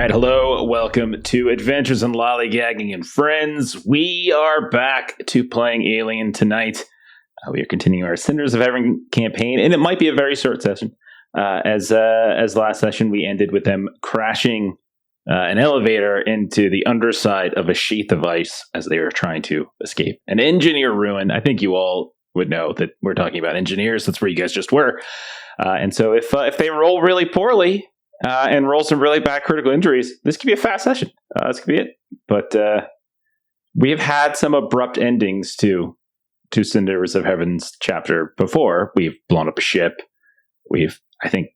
right, hello, welcome to Adventures in Lollygagging and Friends. We are back to playing Alien tonight. We are continuing our Cinders of Heaven campaign, and it might be a very short session. As last session, we ended with them crashing an elevator into the underside of a sheath of ice as they were trying to escape an engineer ruin. I think you all would know that we're talking about engineers. That's where you guys just were. And so if they roll really poorly and roll some really bad critical injuries, this could be a fast session. This could be it. But we have had some abrupt endings to Cinders of Heaven's chapter before. We've blown up a ship. I think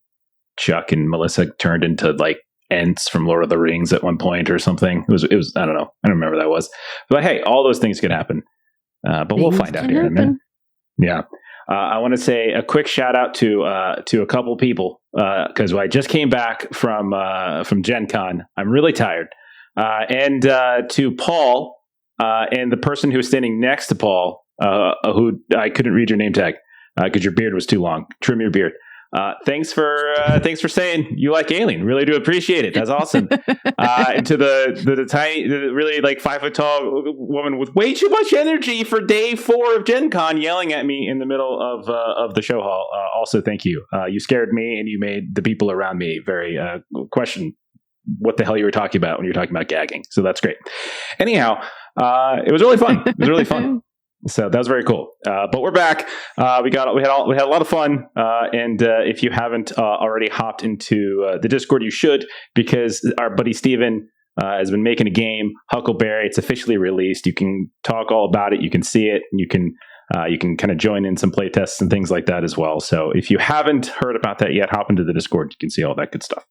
Chuck and Melissa turned into like Ents from Lord of the Rings at one point or something. It was I don't know. I don't remember what that was. But hey, all those things could happen. But we'll find out here in a minute. Yeah. I want to say a quick shout out to a couple people because I just came back from Gen Con. I'm really tired. And to Paul and the person who was standing next to Paul, who I couldn't read your name tag because your beard was too long. Trim your beard. Thanks for saying you like Alien. Really do appreciate it. That's awesome. And to the tiny, really like 5 foot tall woman with way too much energy for day 4 of Gen Con yelling at me in the middle of the show hall. Also, thank you. You scared me and you made the people around me very question what the hell you were talking about when you were talking about gagging. So that's great. Anyhow, it was really fun. It was really fun. So that was very cool. But we're back. We had a lot of fun. And if you haven't already hopped into the Discord, you should, because our buddy Steven has been making a game, Huckleberry. It's officially released. You can talk all about it. You can see it. You can kind of join in some play tests and things like that as well. So if you haven't heard about that yet, hop into the Discord. You can see all that good stuff.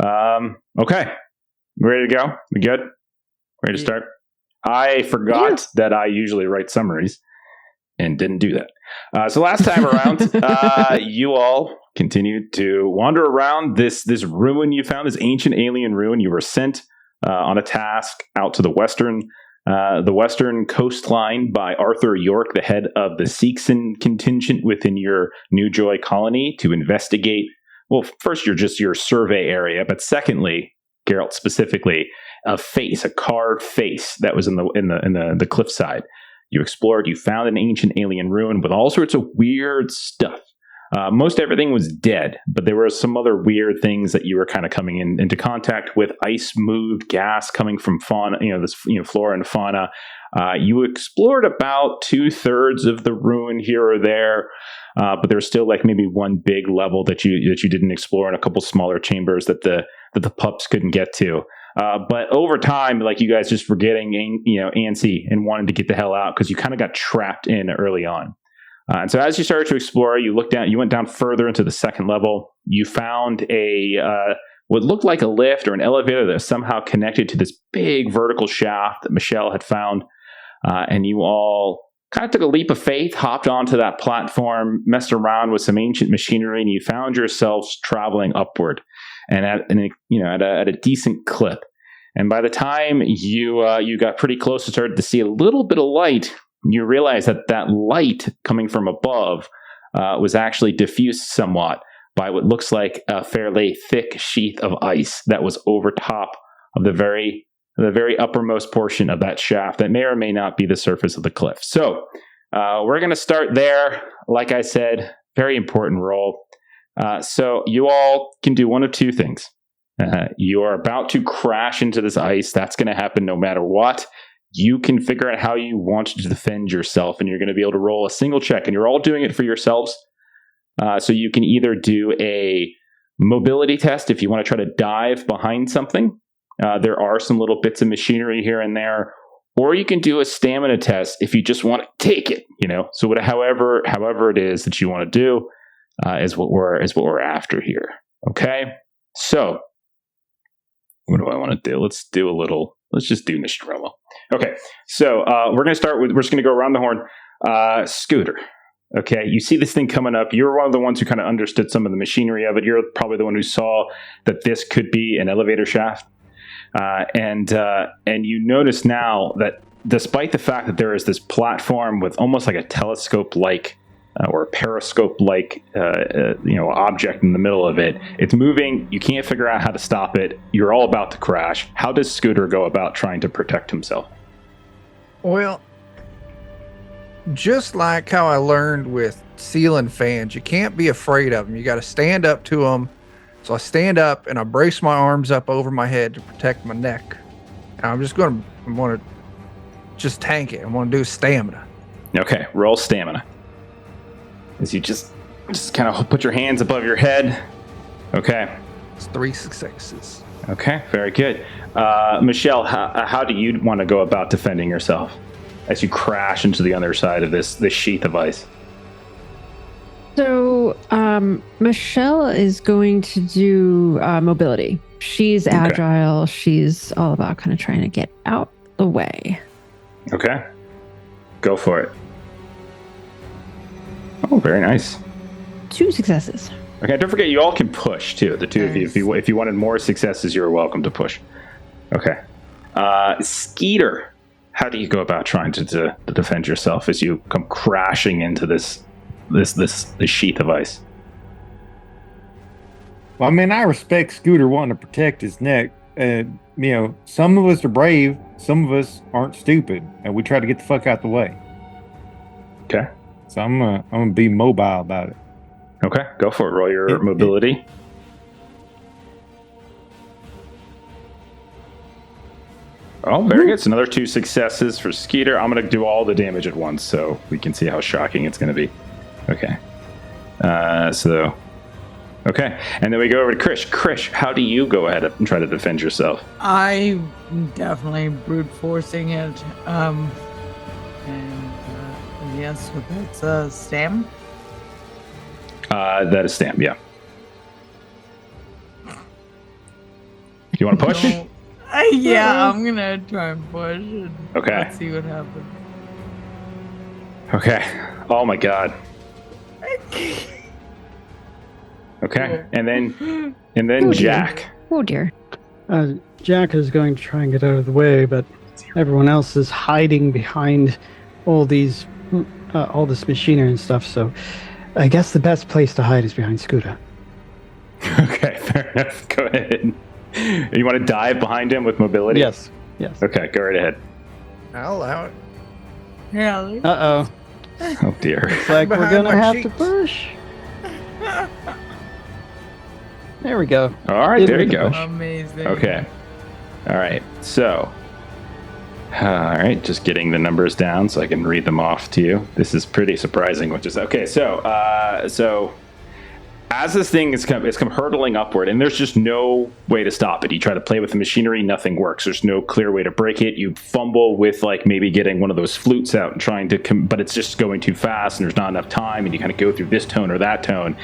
Okay. Ready to go? We good? Ready to start? I forgot that I usually write summaries and didn't do that. So last time around, you all continued to wander around this ruin you found, this ancient alien ruin. You were sent on a task out to the western coastline by Arthur York, the head of the Seegson contingent within your New Joy colony, to investigate. Well, first, your survey area, but secondly, Geralt specifically, a carved face that was in the cliffside. You explored, you found an ancient alien ruin with all sorts of weird stuff. Most everything was dead, but there were some other weird things that you were kind of coming into contact with. Ice moved gas coming from fauna, flora and fauna. You explored about 2/3 of the ruin here or there, but there's still like maybe one big level that you didn't explore, and a couple smaller chambers that the pups couldn't get to. But over time, like you guys just were getting, antsy and wanted to get the hell out because you kind of got trapped in early on. And so as you started to explore, you went down further into the second level. You found what looked like a lift or an elevator that was somehow connected to this big vertical shaft that Michelle had found. And you all kind of took a leap of faith, hopped onto that platform, messed around with some ancient machinery, and you found yourselves traveling upward and at a decent clip. And by the time you got pretty close and started to see a little bit of light, you realized that light coming from above was actually diffused somewhat by what looks like a fairly thick sheath of ice that was over top of the very uppermost portion of that shaft that may or may not be the surface of the cliff. So we're going to start there. Like I said, very important roll. So you all can do one of two things. You are about to crash into this ice. That's going to happen no matter what. You can figure out how you want to defend yourself, and you're going to be able to roll a single check, and you're all doing it for yourselves. So you can either do a mobility test if you want to try to dive behind something. There are some little bits of machinery here and there, or you can do a stamina test if you just want to take it. So however it is that you want to do is what we're after here. Okay, so what do I want to do? Let's just do Nostromo. Okay, so we're just going to go around the horn. Scooter. Okay, you see this thing coming up. You're one of the ones who kind of understood some of the machinery of it. You're probably the one who saw that this could be an elevator shaft. And you notice now that despite the fact that there is this platform with almost like a telescope-like or a periscope-like object in the middle of it. It's moving. You can't figure out how to stop it. You're all about to crash. How does Scooter go about trying to protect himself? Well, just like how I learned with ceiling fans, you can't be afraid of them. You got to stand up to them. So I stand up and I brace my arms up over my head to protect my neck. And I'm going to just tank it. I want to do stamina. Okay, roll stamina. As you just kind of put your hands above your head. Okay. It's 3 successes. Okay, very good. Michelle, how do you want to go about defending yourself as you crash into the other side of this sheath of ice? So, Michelle is going to do mobility. She's agile. She's all about kind of trying to get out the way. Okay. Go for it. Oh, very nice. 2 successes. Okay, don't forget you all can push too. The two of you, if you wanted more successes, you're welcome to push. Okay. Skeeter, how do you go about trying to defend yourself as you come crashing into this sheath of ice? Well, I mean, I respect Scooter wanting to protect his neck. Some of us are brave, some of us aren't stupid, and we try to get the fuck out the way. Okay. So I'm gonna be mobile about it. Okay, go for it. Roll your mobility. Oh, very good. It's another 2 successes for Skeeter. I'm going to do all the damage at once so we can see how shocking it's going to be. Okay. Okay. And then we go over to Krish. Krish, how do you go ahead and try to defend yourself? I'm definitely brute forcing it. Yes, that's stam. That is stam, yeah. You want to push? No. Yeah, I'm gonna try and push. And Okay. Let's see what happens. Okay. Oh my god. Okay. And then Oh, Jack. Oh dear. Jack is going to try and get out of the way, but everyone else is hiding behind all this machinery and stuff. So I guess the best place to hide is behind Scooter. Okay, fair enough. Go ahead. You want to dive behind him with mobility? Yes. Okay, go right ahead. I'll allow it. Really? Uh-oh. Oh dear. It's like we're Behind going to my have cheeks. to push. There we go. All right, there you go. Amazing. Okay. All right. So, all right, just getting the numbers down so I can read them off to you. This is pretty surprising, which is okay. So as this thing is come hurtling upward, and there's just no way to stop it. You try to play with the machinery, nothing works. There's no clear way to break it. You fumble with like maybe getting one of those flutes out and trying to, but it's just going too fast, and there's not enough time. And you kind of go through this tone or that tone,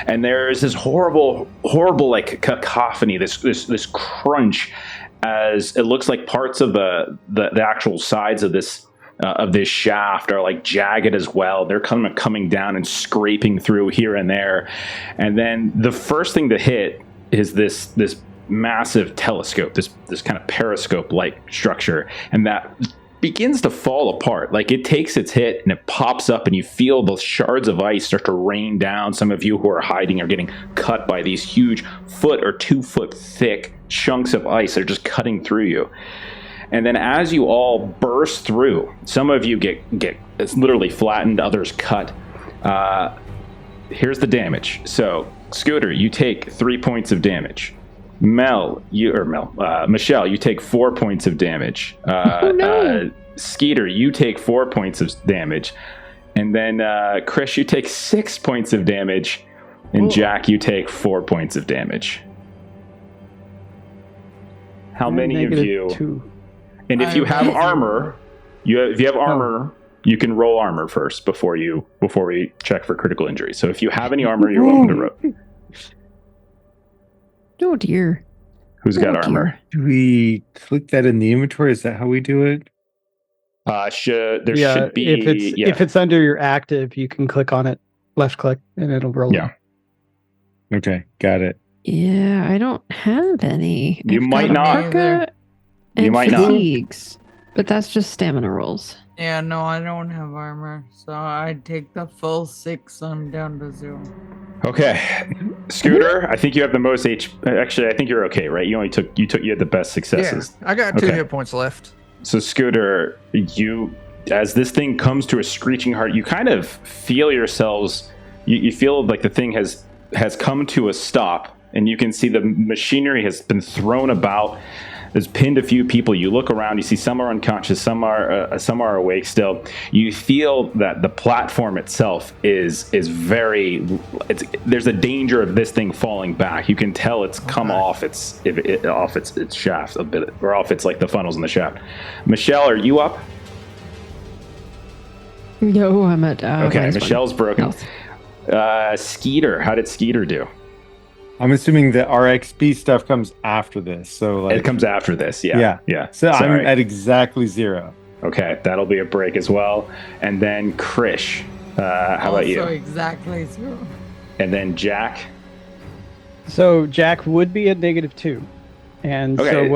and there's this horrible like cacophony, this crunch, as it looks like parts of the actual sides of this shaft are like jagged as well. They're coming down and scraping through here and there. And then the first thing to hit is this massive telescope, this kind of periscope-like structure. And that begins to fall apart. Like it takes its hit and it pops up and you feel those shards of ice start to rain down. Some of you who are hiding are getting cut by these huge 1 or 2 foot thick chunks of ice that are just cutting through you. And then as you all burst through, some of you get it's literally flattened, others cut. Here's the damage. So, Scooter, you take 3 points of damage. Michelle, you take 4 points of damage. Skeeter, you take 4 points of damage. And then, Krish, you take 6 points of damage. And Jack, you take 4 points of damage. How many of you... 2. And if you have armor, if you have armor, you can roll armor first before we check for critical injury. So if you have any armor, you're welcome to roll. Oh dear. Who's got armor? Do we click that in the inventory? Is that how we do it? Should be if it's under your active, you can click on it, left click, and it'll roll. Yeah. Okay, got it. Yeah, I don't have any. You might not. And You might not. fatigues, but that's just stamina rolls. Yeah, no, I don't have armor, so I take the full 6 on down to 0. Okay, Scooter. I think you have the most Actually, I think you're okay, right? You had the best successes. Yeah, I got 2 Okay. hit points left. So Scooter, as this thing comes to a screeching halt, you kind of feel yourselves. You feel like the thing has come to a stop, and you can see the machinery has been thrown about. There's pinned a few people. You look around. You see some are unconscious, some are awake still. You feel that the platform itself is very. There's a danger of this thing falling back. You can tell it's come off its shaft a bit, or off its like the funnels in the shaft. Michelle, are you up? No, I'm at. Okay, Michelle's broken. Health. Skeeter, how did Skeeter do? I'm assuming the RXP stuff comes after this. So like, It comes after this, yeah. So Sorry. I'm at exactly 0. Okay, that'll be a break as well. And then Krish, how about you? Also exactly 0. And then Jack. So Jack would be at -2, and Okay.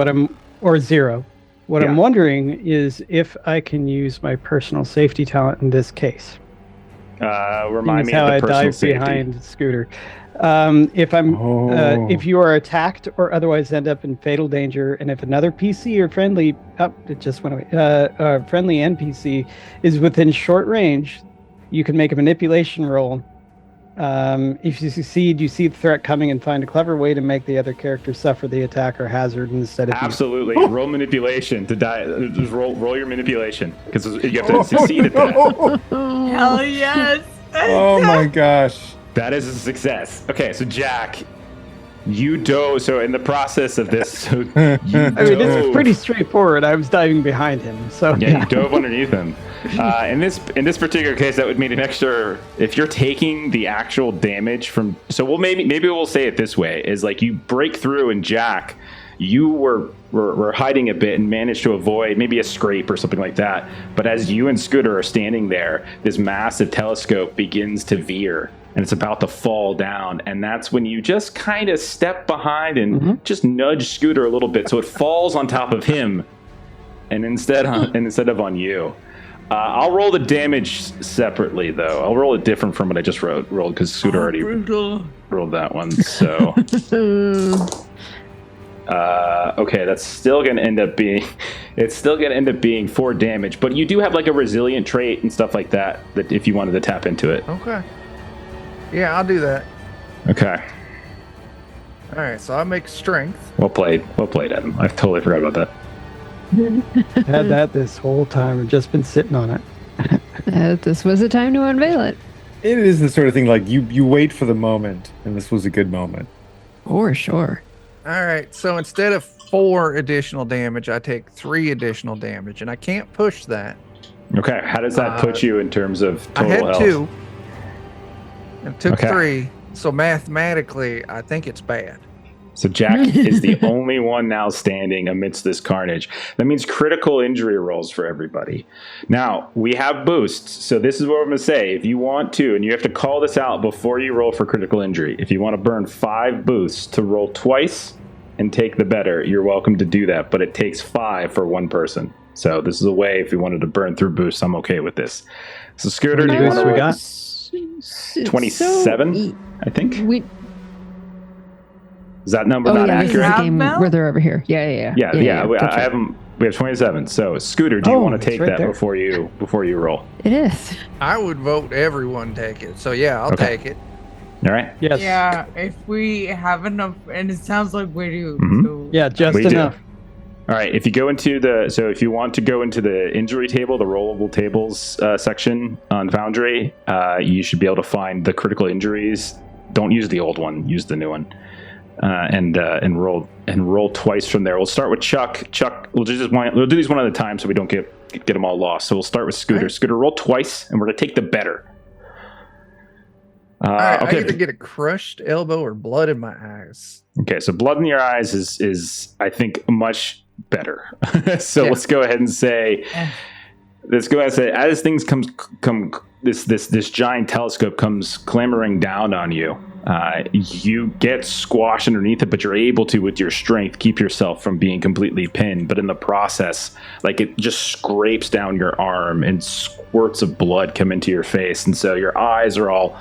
or 0. What Yeah. I'm wondering is if I can use my personal safety talent in this case. Remind me how of the I personal dive safety. behind Scooter. If you are attacked or otherwise end up in fatal danger, and if another PC or friendly, it just went away. Friendly NPC is within short range, you can make a manipulation roll. If you succeed, you see the threat coming and find a clever way to make the other character suffer the attack or hazard instead of Absolutely. Roll manipulation to die. Just roll your manipulation because you have to succeed at that. Hell yes! Oh my gosh. That is a success. Okay, so Jack, you dove. So in the process of this, you I mean, this is dove- pretty straightforward. I was diving behind him, so Yeah, you dove underneath him. In this particular case, that would mean an extra. If you're taking the actual damage from, so maybe we'll say it this way: is like you break through, and Jack, you were hiding a bit and managed to avoid maybe a scrape or something like that. But as you and Scooter are standing there, this massive telescope begins to veer. And it's about to fall down, and that's when you just kind of step behind and just nudge Scooter a little bit, so it falls on top of him, and instead of on you. I'll roll the damage separately, though. I'll roll it different from what I just rolled because Scooter already Brutal. rolled that one. So, okay, that's still gonna end up being 4 damage, but you do have like a resilient trait and stuff like that if you wanted to tap into it. Okay. Yeah, I'll do that. Okay. All right, so I make strength. Well played, Adam. I totally forgot about that. had that this whole time. I've just been sitting on it. This was the time to unveil it. It is the sort of thing like you wait for the moment, and this was a good moment. For sure. All right, so instead of 4 additional damage, I take 3 additional damage, and I can't push that. Okay, how does that put you in terms of total I had health? 2 and took Okay. 3, so mathematically, I think it's bad. So Jack is the only one now standing amidst this carnage. That means critical injury rolls for everybody. Now, we have boosts, so this is what I'm going to say. If you want to, and you have to call this out before you roll for critical injury, if you want to burn 5 boosts to roll twice and take the better, you're welcome to do that, but it takes 5 for one person. So this is a way, if you wanted to burn through boosts, I'm okay with this. So Scooter, do you many want to boosts we roll? got? 27, I think. Is that number Oh not yeah, this is the accurate? game Mel? where they're over here. Yeah. I have them. We have 27. So Scooter, do you Oh, want to it's take right that there. before you roll? It is. I would vote everyone take it. So yeah, I'll Okay. take it. All right. Yes. Yeah, if we have enough, and it sounds like we do. Mhm. So Yeah, just We do. enough. All right. If you want to go into the injury table, the rollable tables section on Foundry, you should be able to find the critical injuries. Don't use the old one. Use the new one. And roll twice from there. We'll start with Chuck. Chuck, we'll do these one at a time so we don't get them all lost. So we'll start with Scooter. Right. Scooter, roll twice, and we're gonna take the better. All right, Okay. I either get a crushed elbow or blood in my eyes. Okay, so blood in your eyes is I think much better. So Yeah. let's go ahead and say, as things come this giant telescope comes clamoring down on you. You get squashed underneath it, but you're able to, with your strength, keep yourself from being completely pinned. But in the process, like, it just scrapes down your arm and squirts of blood come into your face. And so your eyes are all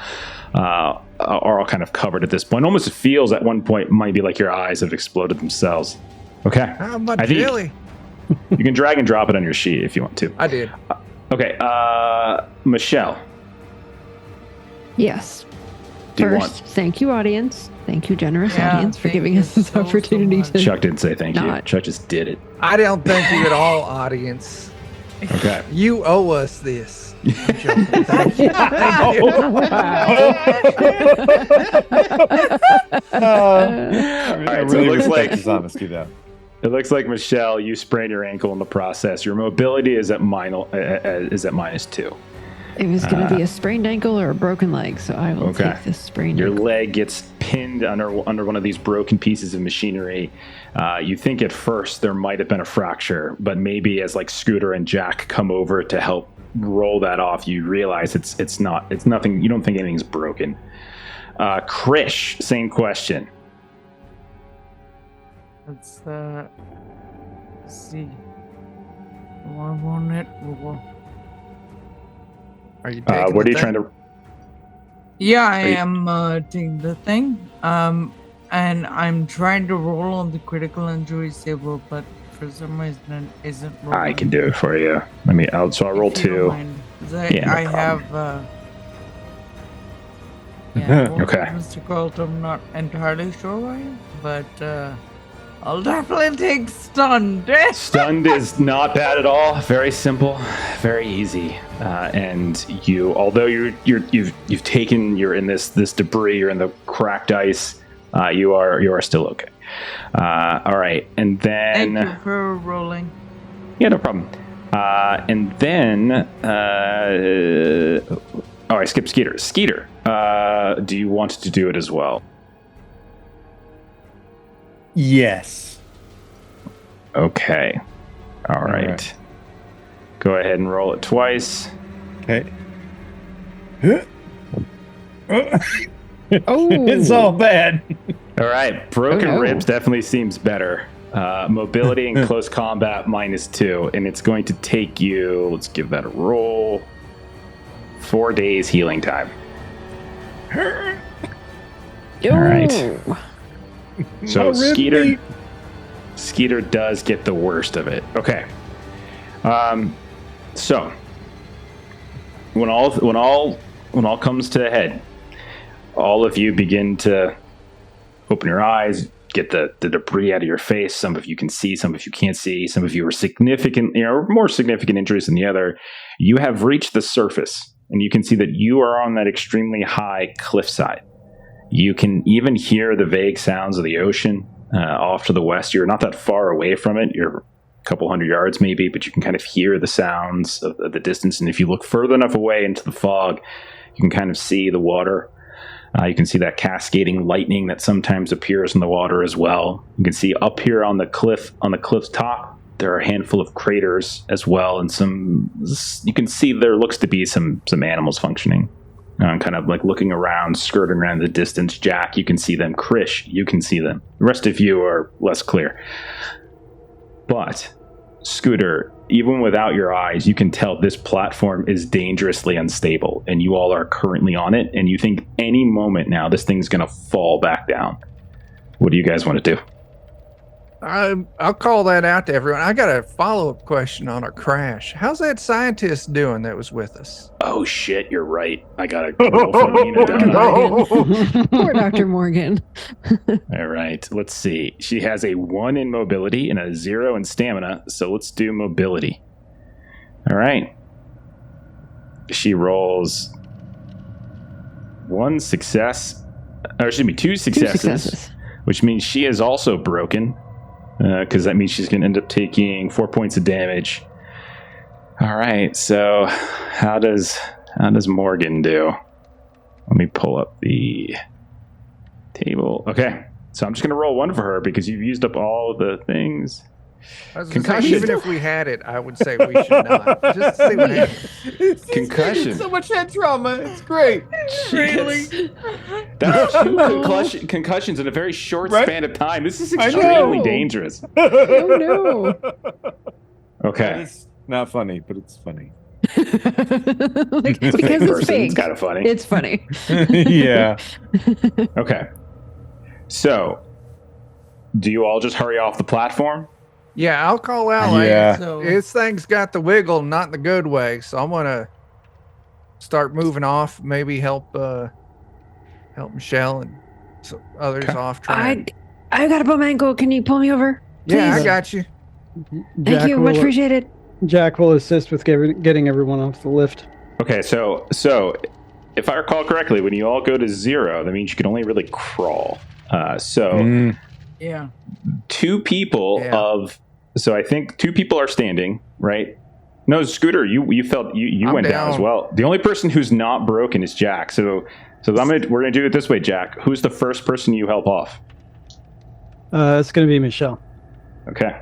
kind of covered at this point. Almost feels at one point might be like your eyes have exploded themselves. Okay. How much jelly? You can drag and drop it on your sheet if you want to. I did. Okay. Michelle. Yes. Do you First, thank you, audience. Thank you, generous audience, for thank giving you us this so opportunity much. to. Chuck didn't say thank you. Not. Chuck just did it. I don't thank you at all, audience. Okay. You owe us this. I'm joking. Thank you. Thank you. I right, so it really looks respect like- his honesty, though. It looks like, Michelle, you sprained your ankle in the process. Your mobility is at -2. It was going to be a sprained ankle or a broken leg, so I will Okay. take this sprained Your ankle. leg gets pinned under one of these broken pieces of machinery. You think at first there might have been a fracture, but maybe as like Scooter and Jack come over to help roll that off, you realize it's nothing. You don't think anything's broken. Krish, same question. Let's see. Why won't it roll? Are you taking What are the you thing? trying to? Yeah, I Are you- am taking the thing. And I'm trying to roll on the critical injury saber, but for some reason it isn't rolling. I can do it for you. I'll roll If you don't 2. mind. 'Cause I Yeah, no have. problem. Okay. Okay. Mr. Colt, I'm not entirely sure why, but I'll definitely take stunned. Stunned is not bad at all. Very simple, very easy. And you, although you've taken, you're in this debris, you're in the cracked ice. You are still okay. All right, and then Thank you for rolling. yeah, no problem. And then I skipped Skeeter. Skeeter, do you want to do it as well? Yes. Okay. All right. Go ahead and roll it twice. Okay. Oh, It's all bad. All right. Broken Oh, no. ribs definitely seems better. Mobility and close combat -2. And it's going to take you, let's give that a roll, 4 days healing time. All right. So My rib meat. Skeeter does get the worst of it. Okay. So when all comes to a head, all of you begin to open your eyes, get the debris out of your face. Some of you can see, some of you can't see. Some of you are more significant injuries than the other. You have reached the surface, and you can see that you are on that extremely high cliffside. You can even hear the vague sounds of the ocean off to the west. You're not that far away from it. You're a couple hundred yards maybe, but you can kind of hear the sounds of the distance. And if you look further enough away into the fog, you can kind of see the water. You can see that cascading lightning that sometimes appears in the water as well. You can see up here on the cliff's top, there are a handful of craters as well, and you can see there looks to be some animals functioning. Kind of like looking around, skirting around the distance. Jack, you can see them. Krish, you can see them. The rest of you are less clear. But, Scooter, even without your eyes, you can tell this platform is dangerously unstable, and you all are currently on it, and you think any moment now this thing's going to fall back down. What do you guys want to do? I'll call that out to everyone. I got a follow-up question on our crash. How's that scientist doing that was with us? Oh, shit, you're right. I got to roll for Nina down. Poor Dr. Morgan. All right, let's see. She has a 1 in mobility and a 0 in stamina, so let's do mobility. All right. She rolls 2 successes, Two successes. which means she is also broken, because that means she's going to end up taking 4 points of damage. All right, so how does Morgan do? Let me pull up the table. Okay, so I'm just going to roll 1 for her because you've used up all of the things. I was gonna say, Concussion. even if we had it, I would say we should not. Just to see what happens. Concussion. So much head trauma. It's great. Really? That's two concussions in a very short Right? span of time. This is I extremely know. dangerous. Oh no. Okay. It's not funny, but it's funny. Like, It's a because fake it's person. fake. It's kind of funny. It's funny. Yeah. Okay. So, do you all just hurry off the platform? Yeah, I'll call out. Like, Yeah. So this thing's got the wiggle, not in the good way. So I'm gonna start moving off. Maybe help Michelle and others Okay. off. Trying. I got a bum ankle. Can you pull me over? Yeah, I please? got you. Thank you. Much appreciated. Jack will assist with getting everyone off the lift. Okay, so if I recall correctly, when you all go to 0, that means you can only really crawl. yeah. Two people Yeah. so I think 2 people are standing, right? No, Scooter, you felt you I'm went down as down. well. The only person who's not broken is Jack. So we're gonna do it this way, Jack. Who's the first person you help off? It's going to be Michelle. Okay.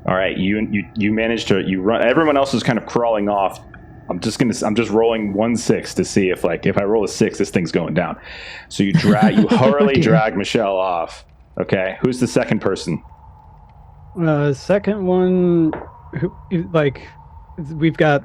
All right. You managed to run. Everyone else is kind of crawling off. I'm just rolling 1-6 to see if I roll a 6, this thing's going down. So you hurriedly drag Michelle off. Okay. Who's the second person? Second one, we've got.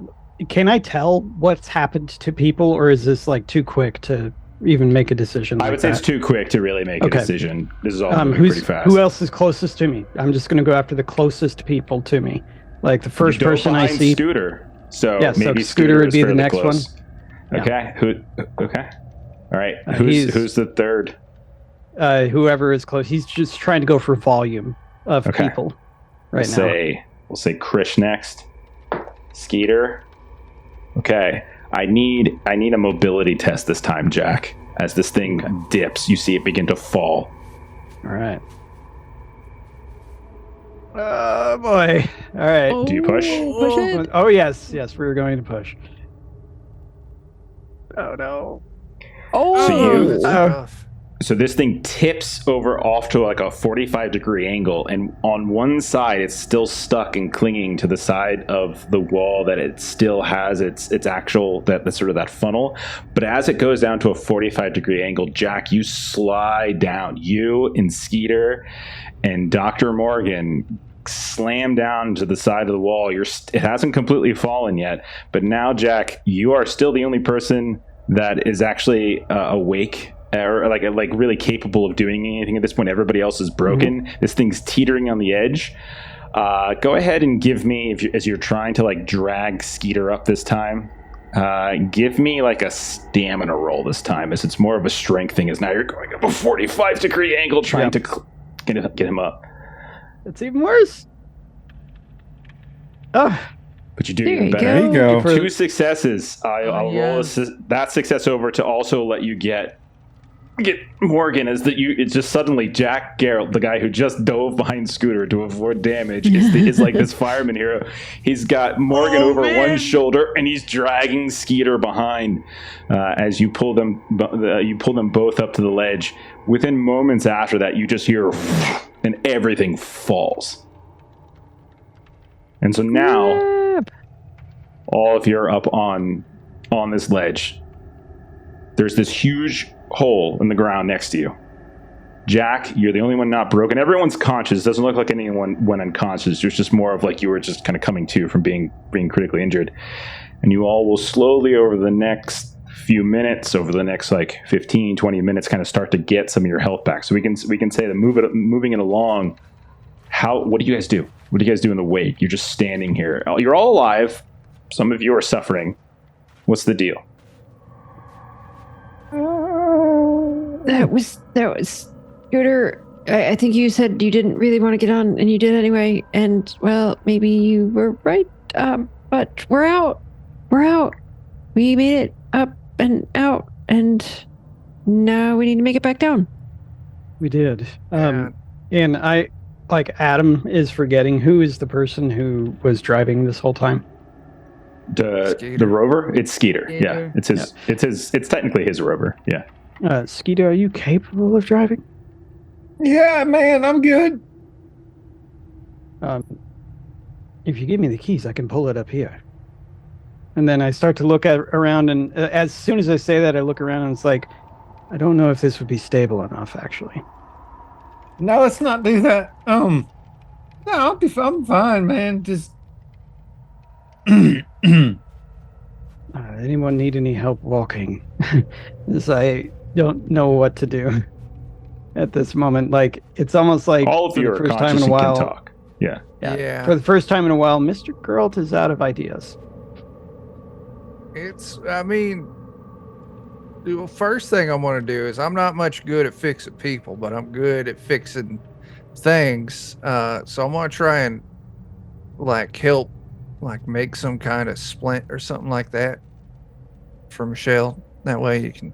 Can I tell what's happened to people, or is this like too quick to even make a decision? I would say it's too quick to really make a Okay. decision. This is all moving pretty fast. Who else is closest to me? I'm just going to go after the closest people to me. Like the first You dove person I behind see. Scooter. So Yeah, so maybe Scooter would is be the fairly next close. one. Okay. Okay. All right. He's- Who's the third? Whoever is close. He's just trying to go for volume of Okay. people right now. We'll say Krish next. Skeeter. Okay. I need a mobility test this time, Jack. As this thing dips, you see it begin to fall. All right. Oh boy. All right. Do you push? Push it. Oh yes, we're going to push. Oh no. Oh. So That's Oh. rough. So this thing tips over off to like a 45-degree angle, and on one side it's still stuck and clinging to the side of the wall that it still has its actual that sort of that funnel. But as it goes down to a 45-degree angle, Jack, you slide down. You and Skeeter and Dr. Morgan slam down to the side of the wall. It hasn't completely fallen yet, but now, Jack, you are still the only person that is actually awake. Or like really capable of doing anything at this point. Everybody else is broken. Mm-hmm. This thing's teetering on the edge. Go ahead and give me, as you're trying to like drag Skeeter up this time, give me like a stamina roll this time, as it's more of a strength thing. As now you're going up a 45-degree angle trying to get him up. It's even worse. Oh, But you do There even you better. go. There you go. 2 successes. I'll roll that success over to also let you get Morgan. It's just suddenly Jack Garrett, the guy who just dove behind Scooter to avoid damage, is like this fireman hero. He's got Morgan over one shoulder and he's dragging Skeeter behind as you pull them both up to the ledge. Within moments after that, you just hear and everything falls. And so now Crap. all of you are up on this ledge. There's this huge hole in the ground next to you. Jack, you're the only one not broken. Everyone's conscious. It doesn't look like anyone went unconscious. It's just more of like you were just kind of coming to from being critically injured. And you all will slowly over the next few minutes, over the next like 15, 20 minutes, kind of start to get some of your health back. So we can say that moving it along. What do you guys do? What do you guys do in the wake? You're just standing here. You're all alive. Some of you are suffering. What's the deal? That was Scooter. I think you said you didn't really want to get on, and you did anyway. And well, maybe you were right. But we're out. We made it up and out, and now we need to make it back down. we did. Yeah. And I, like, Adam is forgetting who is the person who was driving this whole time. The Rover? It's Skeeter. Yeah, Skeeter. it's technically his Rover. Yeah. Skeeter, are you capable of driving? Yeah, man, I'm good. If you give me the keys, I can pull it up here. And then I start to look around, and as soon as I say that, I look around and it's like, I don't know if this would be stable enough, actually. No, let's not do that. No, I'm fine, man. Just Anyone need any help walking? Because I don't know what to do at this moment. Like, it's almost like All of you are first time conscious in a and while. can talk. Yeah. Yeah. For the first time in a while, Mr. Geralt is out of ideas. I mean, the first thing I'm going to do is I'm not much good at fixing people, but I'm good at fixing things. So I'm going to try and help, make some kind of splint or something like that for Michelle. That way you can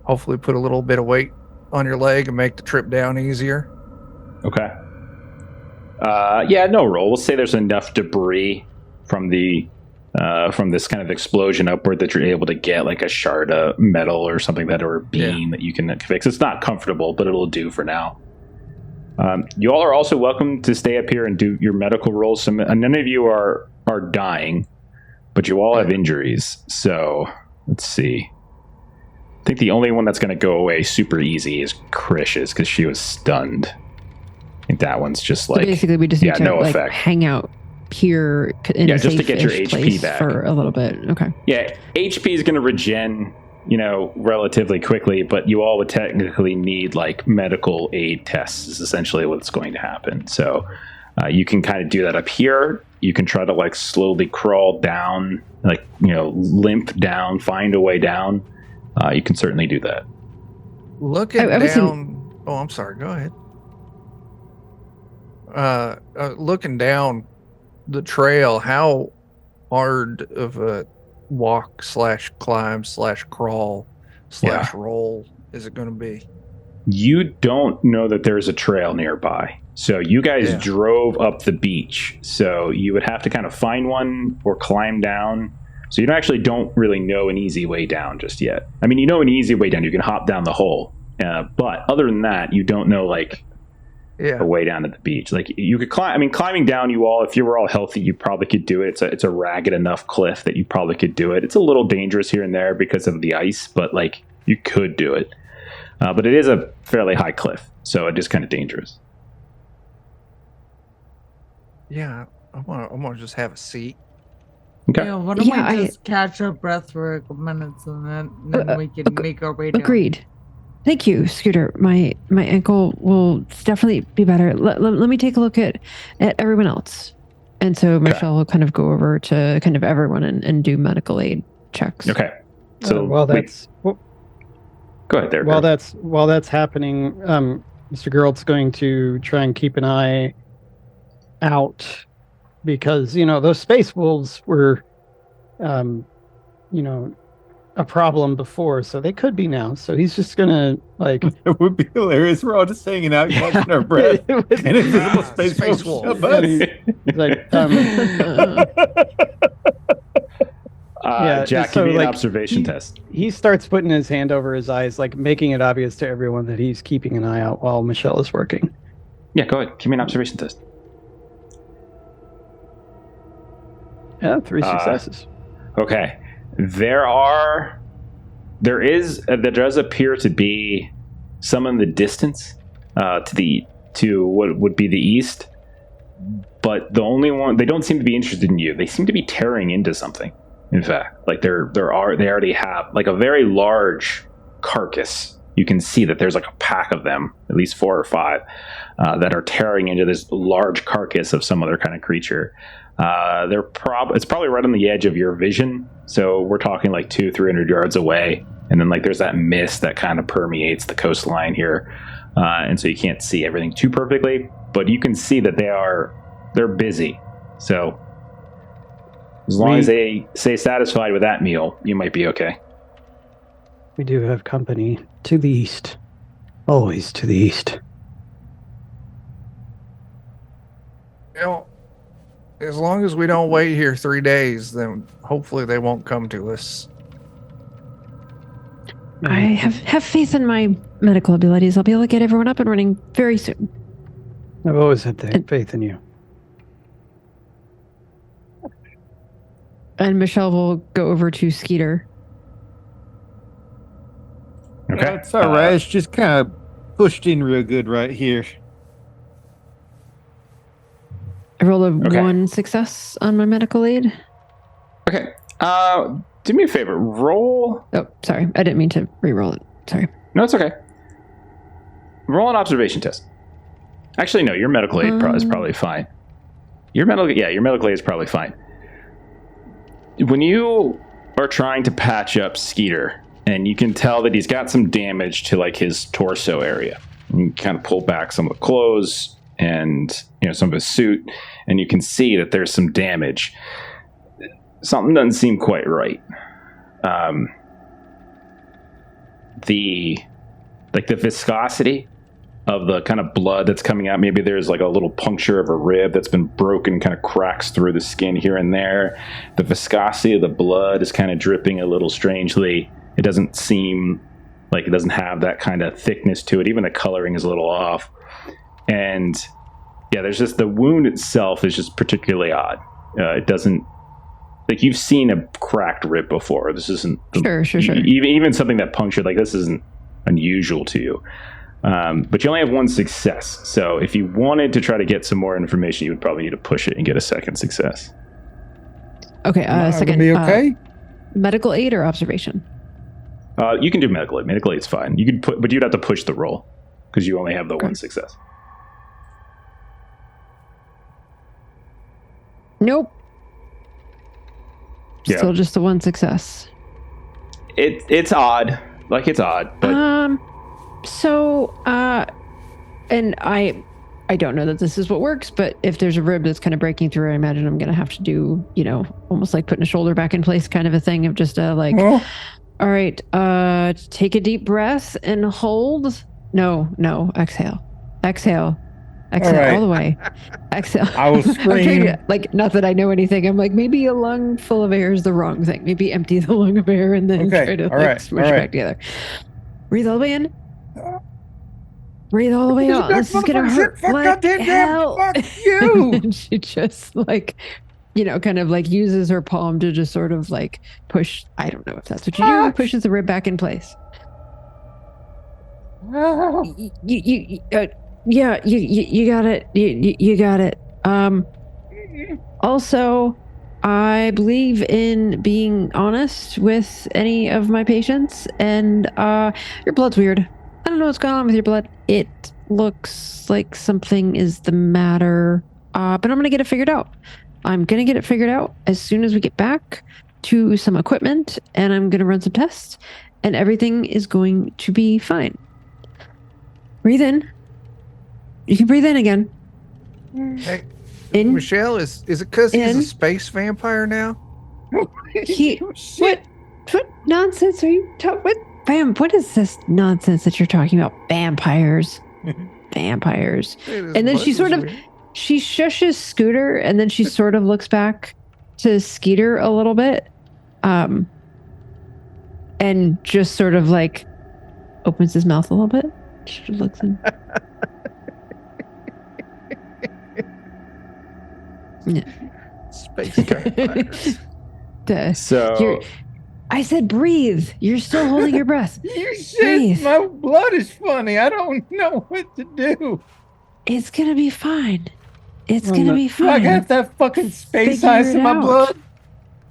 hopefully put a little bit of weight on your leg and make the trip down easier. Okay. Yeah, no roll. We'll say there's enough debris from this kind of explosion upward that you're able to get like a shard of metal or something or a beam that you can fix. It's not comfortable, but it'll do for now. You all are also welcome to stay up here and do your medical rolls. None of you are dying, but you all have injuries. So let's see. I think the only one that's going to go away super easy is Krish's because she was stunned. I think that one's just So basically, we just need to no effect. hang out here in a just to get your safe-ish HP place back for a little bit. Okay. Yeah, HP is going to regen, relatively quickly, but you all would technically need medical aid tests is essentially what's going to happen. So you can kind of do that up here. You can try to slowly crawl down, limp down, find a way down. You can certainly do that. Looking down. Oh, I'm sorry. Go ahead. Looking down the trail, how hard of a walk / climb / crawl / roll is it going to be? You don't know that there's a trail nearby. So you guys drove up the beach. So you would have to kind of find one or climb down. So you don't really know an easy way down just yet. I mean, you know an easy way down. You can hop down the hole. But other than that, you don't know a way down to the beach. You could climb. I mean, climbing down, you all, if you were all healthy, you probably could do it. It's a ragged enough cliff that you probably could do it. It's a little dangerous here and there because of the ice, but you could do it. But it is a fairly high cliff, so it is kind of dangerous. Yeah, I want to just have a seat. Okay. Yeah, why don't we just catch our breath for a couple minutes and then we can make our way down. Agreed. Thank you, Scooter. My ankle will definitely be better. Let me take a look at everyone else. And so Michelle will kind of go over to kind of everyone and do medical aid checks. Okay. So go ahead there. While that's happening, Mr. Geralt's going to try and keep an eye out because those space wolves were a problem before, so they could be now. So he's just gonna it would be hilarious. We're all just hanging out, catching our breath, and invisible space wolf. Jack, give me an observation test. He starts putting his hand over his eyes, making it obvious to everyone that he's keeping an eye out while Michelle is working. Yeah, go ahead. Give me an observation test. Yeah, 3 successes. Okay. There does appear to be some in the distance to what would be the east, but the only one, they don't seem to be interested in you. They seem to be tearing into something. In fact, they already have a very large carcass. You can see that there's a pack of them, at least 4 or 5, that are tearing into this large carcass of some other kind of creature. It's probably right on the edge of your vision. So we're talking 200-300 yards away. And then there's that mist that kind of permeates the coastline here. And so you can't see everything too perfectly, but you can see that they're busy. So as long as they stay satisfied with that meal, you might be okay. We do have company to the east. Always to the east. As long as we don't wait here 3 days, then hopefully they won't come to us. I have faith in my medical abilities. I'll be able to get everyone up and running very soon. I've always had faith in you. And Michelle will go over to Skeeter. Okay. That's all right. It's just kind of pushed in real good right here. I rolled a Okay. 1 success on my medical aid. Okay. Do me a favor. Roll. Oh, sorry. I didn't mean to re-roll it. Sorry. No, it's okay. Roll an observation test. Actually, no. Your medical aid is probably fine. Your medical aid is probably fine. When you are trying to patch up Skeeter, and you can tell that he's got some damage to like his torso area, you kind of pull back some of the clothes and some of his suit, and you can see that there's some damage. Something doesn't seem quite right. The viscosity of the kind of blood that's coming out, maybe there's like a little puncture of a rib that's been broken, kind of cracks through the skin here and there. The viscosity of the blood is kind of dripping a little strangely. It doesn't seem like it doesn't have that kind of thickness to it. Even the coloring is a little off. And yeah, there's just the wound itself is just particularly odd. It doesn't, like, you've seen a cracked rib before. This isn't Sure. Even something that punctured, like, this isn't unusual to you. But you only have 1 success. So if you wanted to try to get some more information, you would probably need to push it and get a second success. Okay, second. Be okay. Medical aid or observation? You can do medical aid. Medical aid's fine. You could but you'd have to push the roll because you only have the 1 success. Nope. Yeah. Still just the 1 success. It's odd. Like, it's odd. But So, and I don't know that this is what works, but if there's a rib that's kind of breaking through, I imagine I'm going to have to do, almost like putting a shoulder back in place kind of a thing of just all right, take a deep breath and hold. No, exhale right. all the way. Exhale. I will I'm trying scream. to, not that I know anything. I'm like, maybe a lung full of air is the wrong thing. Maybe empty the lung of air and then try to smush it back together. Breathe all the way in. Breathe all the way out. This is gonna hurt like hell. Fuck you. And she just kind of uses her palm to just sort of push. I don't know if that's what you do. Pushes the rib back in place. Yeah, you got it. You got it. Also, I believe in being honest with any of my patients, and your blood's weird. I don't know what's going on with your blood. It looks like something is the matter, but I'm gonna get it figured out. I'm gonna get it figured out as soon as we get back to some equipment, and I'm gonna run some tests, and everything is going to be fine. Breathe in. You can breathe in again. Hey, In. Michelle, is it because he's In. a space vampire now? What nonsense are you talking? What is this nonsense that you're talking about? Vampires. Vampires. And then she she shushes Scooter, and then she sort of looks back to Skeeter a little bit, and just sort of opens his mouth a little bit. She looks in. Space vampires. I said breathe. You're still holding your breath. You said Breathe. my blood is funny. I don't know what to do. It's gonna be fine. It's gonna be Do I fine. got that fucking space Figure ice it in my out. blood?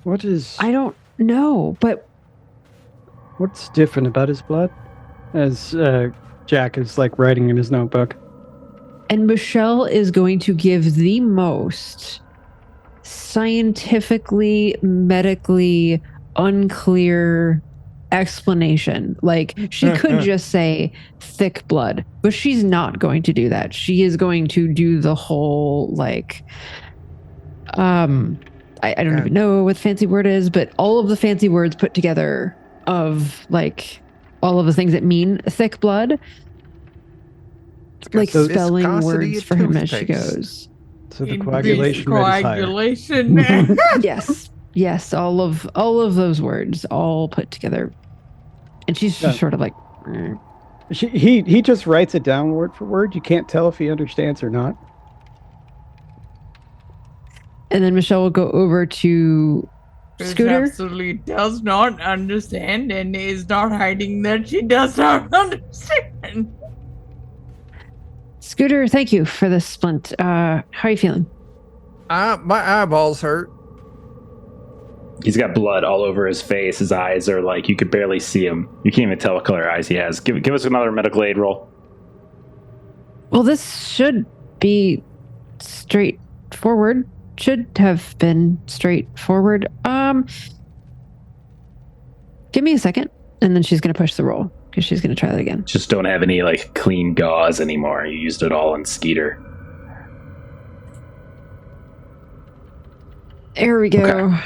What is? I don't know, but What's different about his blood? As Jack is writing in his notebook. and Michelle is going to give the most scientifically, medically unclear explanation. She could just say thick blood, but she's not going to do that. She is going to do the whole I don't even know what the fancy word is, but all of the fancy words put together of all of the things that mean thick blood, got the spelling viscosity words of for him as she toothpaste. goes. So the coagulation rate is higher. Coagulation. Yes, all of those words all put together, and she's just sort of He just writes it down word for word. You can't tell if he understands or not. and then Michelle will go over to Which Scooter? absolutely does not understand and is not hiding that she does not understand. Scooter, thank you for the splint. How are you feeling? My eyeballs hurt. He's got blood all over his face. His eyes are like, you could barely see him. You can't even tell what color eyes he has. Give us another medical aid roll. Well, this should be straightforward. Should have been straightforward. Give me a second, and then she's going to push the roll because she's going to try that again. Just don't have any like clean gauze anymore. You used it all on Skeeter. There we go. Okay.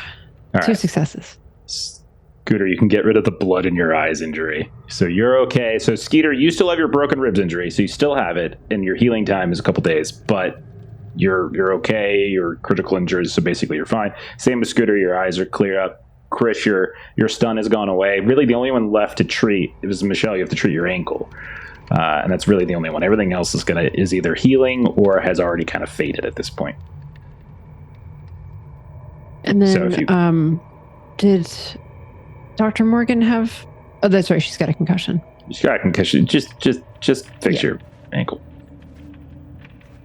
All 2 right. successes. Scooter, you can get rid of the blood in your eyes injury. So you're okay. So Skeeter, you still have your broken ribs injury, so you still have it, and your healing time is a couple days, but you're okay. Your critical injuries, so basically you're fine. Same with Scooter, your eyes are clear up. Chris, your stun has gone away. Really, the only one left to treat is Michelle. You have to treat your ankle, and that's really the only one. Everything else is either healing or has already kind of faded at this point. And then, So if you- did Dr. Morgan have? Oh, that's right. She's got a concussion. She's got a concussion. Just fix your ankle.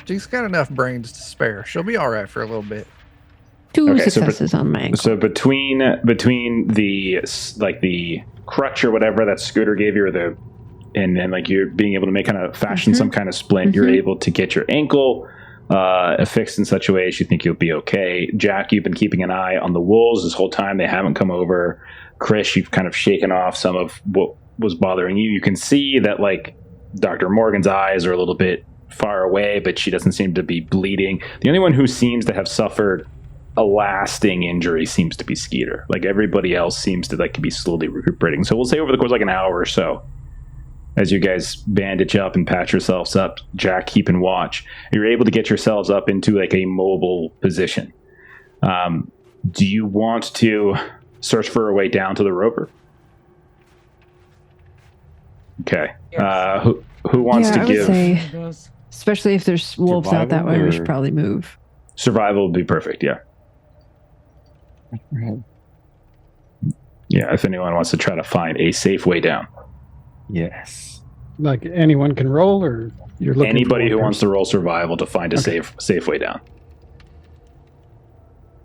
She's got enough brains to spare. She'll be all right for a little bit. 2 Okay, so successes on my ankle. So between the crutch or whatever that Scooter gave you, and then like you're being able to make kind of fashion some kind of splint, you're able to get your ankle fixed in such a way as you think you'll be okay. Jack, you've been keeping an eye on the wolves this whole time. They haven't come over. Chris, you've kind of shaken off some of what was bothering you. You can see that like Dr. Morgan's eyes are a little bit far away, but she doesn't seem to be bleeding. The only one who seems to have suffered a lasting injury seems to be Skeeter. Like everybody else seems to like be slowly recuperating. So we'll say over the course of like an hour or so, as you guys bandage up and patch yourselves up, Jack, keeping watch, you're able to get yourselves up into like a mobile position. Do you want to search for a way down to the Rover? Okay. Yes. Who wants to I give? would say, It does. especially if there's wolves out that way, we should or- probably move. Survival would be perfect. Yeah. Yeah. If anyone wants to try to find a safe way down. Yes. Like anyone can roll, or you're looking. Anybody who wants to roll survival to find a safe way down.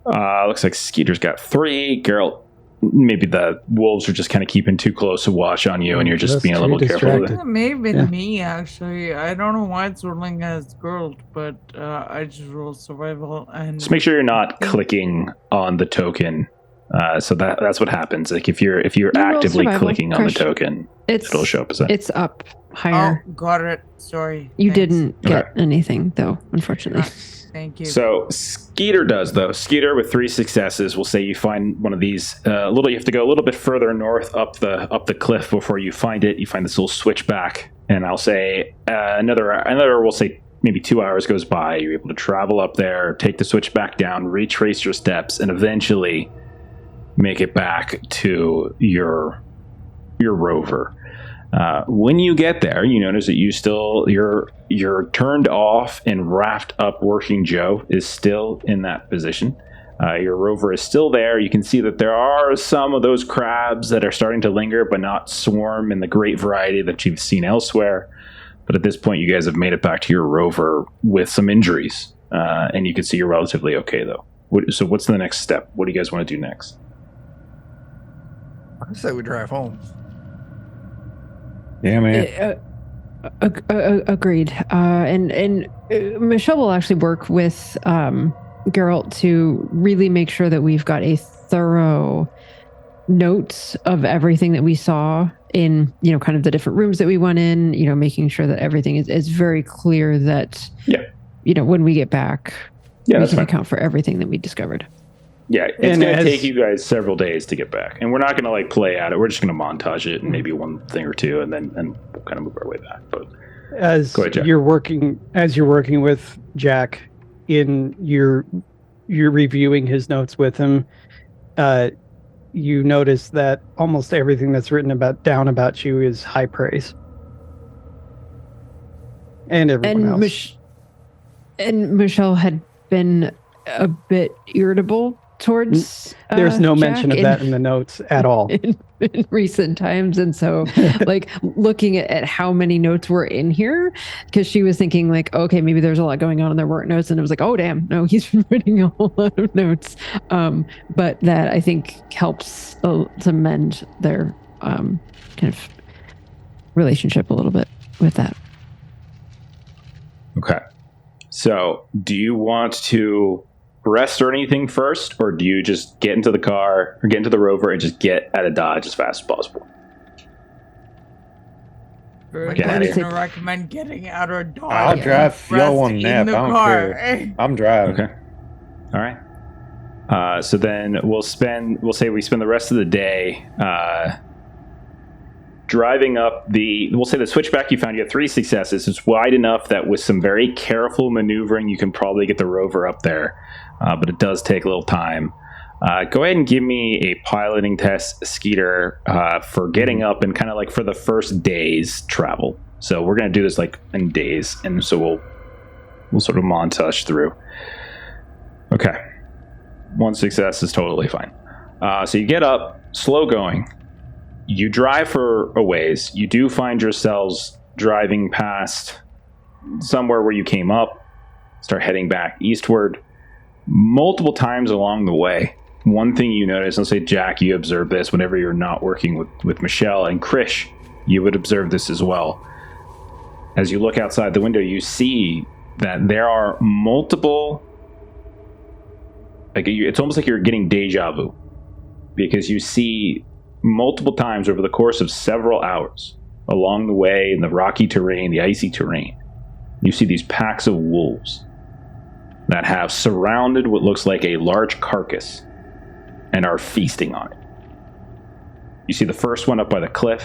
Looks like Skeeter's got 3. Geralt, maybe the wolves are just kind of keeping too close a watch on you, and you're just That's being a too little careful. distracted. It may have been Yeah. me, actually. I don't know why it's rolling as girl, but I just rolled survival and. Just make sure you're not clicking on the token. So that's what happens. Like if you're You roll actively survival, clicking on the Krish. token, it'll show up as that. It's up higher. Oh, got it. Sorry. You Thanks. didn't get anything though, unfortunately. Thank you. So Skeeter does though. Skeeter with 3 successes. We'll say you find one of these. You have to go a little bit further north up the cliff before you find it. You find this little switchback, and I'll say another. We'll say maybe 2 hours goes by. You're able to travel up there, take the switchback down, retrace your steps, and eventually make it back to your Rover. When you get there, you notice that your turned off and wrapped up working Joe is still in that position. Your Rover is still there. You can see that there are some of those crabs that are starting to linger, but not swarm in the great variety that you've seen elsewhere. But at this point, you guys have made it back to your Rover with some injuries, and you can see you're relatively okay though. So what's the next step? What do you guys want to do next? I say we drive home. Damn it. Agreed. And Michelle will actually work with Geralt to really make sure that we've got a thorough notes of everything that we saw in, kind of the different rooms that we went in, making sure that everything is very clear that, when we get back, we that's can fine. account for everything that we discovered. Yeah, it's And going to as- take you guys several days to get back, and we're not going to like play at it. We're just going to montage it and maybe one thing or two, and we'll kind of move our way back. But As Go ahead, Jack. you're working with Jack in you're reviewing his notes with him, you notice that almost everything that's written down about you is high praise. And everyone else. And Michelle had been a bit irritable towards. There's no Jack mention of that in the notes at all. In recent times, and so like looking at how many notes were in here, because she was thinking like, okay, maybe there's a lot going on and there weren't notes, and it was like, oh damn, no, he's been writing a whole lot of notes. But that I think helps to mend their kind of relationship a little bit with that. Okay. So, do you want to rest or anything first, or do you just get into the car or get into the Rover and just get out of Dodge as fast as possible? I'm Get out of going to recommend getting out of Dodge. I'll drive if y'all want to nap. I don't care. I'm driving. Okay. All right. So then we'll say we spend the rest of the day driving up we'll say the switchback you found. You have 3 successes. It's wide enough that with some very careful maneuvering, you can probably get the Rover up there. But it does take a little time. Go ahead and give me a piloting test, Skeeter, for getting up and kind of like for the first day's travel. So we're going to do this like in days. And so we'll sort of montage through. Okay. 1 success is totally fine. So you get up, slow going. You drive for a ways. You do find yourselves driving past somewhere where you came up, start heading back eastward. Multiple times along the way, one thing you notice, let's say Jack, you observe this whenever you're not working with Michelle, and Krish, you would observe this as well. As you look outside the window, you see that there are multiple, it's almost like you're getting deja vu, because you see multiple times over the course of several hours along the way in the rocky terrain, the icy terrain, you see these packs of wolves that have surrounded what looks like a large carcass and are feasting on it. You see the first one up by the cliff.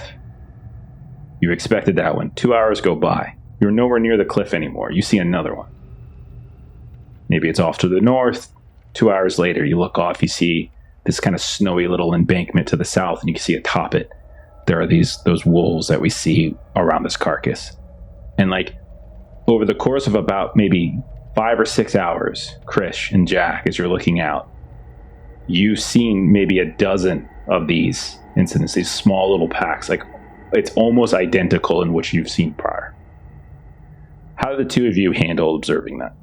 You expected that one. 2 hours go by. You're nowhere near the cliff anymore. You see another one. Maybe it's off to the north. 2 hours later, you look off, you see this kind of snowy little embankment to the south, and you can see atop it, there are those wolves that we see around this carcass. And like over the course of about maybe 5 or 6 hours, Krish and Jack, as you're looking out, you've seen maybe a dozen of these incidents, these small little packs. Like it's almost identical in what you've seen prior. How do the two of you handle observing that?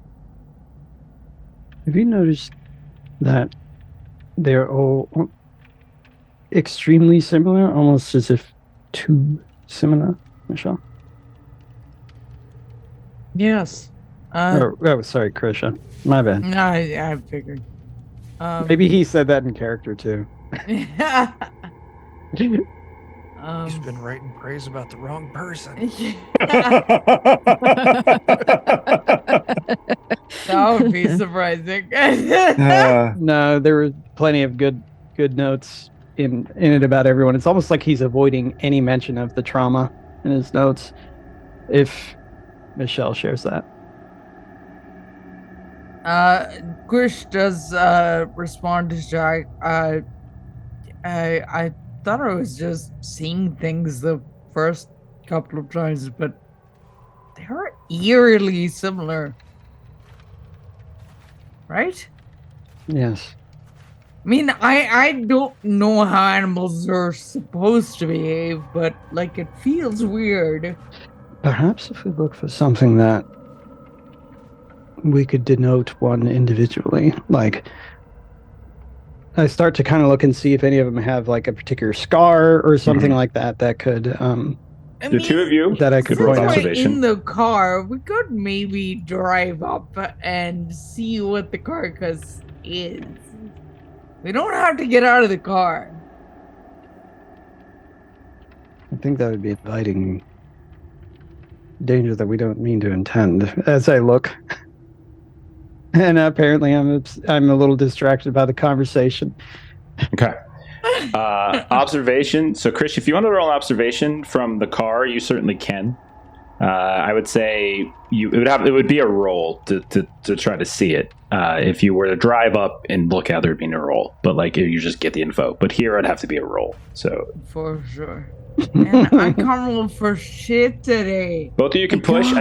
Have you noticed that they're all extremely similar, almost as if too similar, Michelle? Yes. Sorry, Krisha. My bad. No, I figured. Maybe he said that in character too. He's been writing praise about the wrong person. That would be surprising. No, there were plenty of good notes in it about everyone. It's almost like he's avoiding any mention of the trauma in his notes. If Michelle shares that. Krish does respond to Jack. I thought I was just seeing things the first couple of times, but they are eerily similar. Right? Yes. I mean, I don't know how animals are supposed to behave, but like it feels weird. Perhaps if we look for something that we could denote one individually, like I start to kind of look and see if any of them have like a particular scar or something like that could The two of you that I could roll point out. observation. In the car, we could maybe drive up and see what the carcass is. We don't have to get out of the car. I think that would be inviting danger that we don't mean to intend. As I look, and apparently I'm a little distracted by the conversation. Okay. Observation. So, Krish, if you want to roll an observation from the car, you certainly can. I would say it would be a roll to try to see it. If you were to drive up and look out, there'd be no roll. But like you just get the info. But here it'd have to be a roll. So for sure. Man, I can't roll for shit today. both of you can push.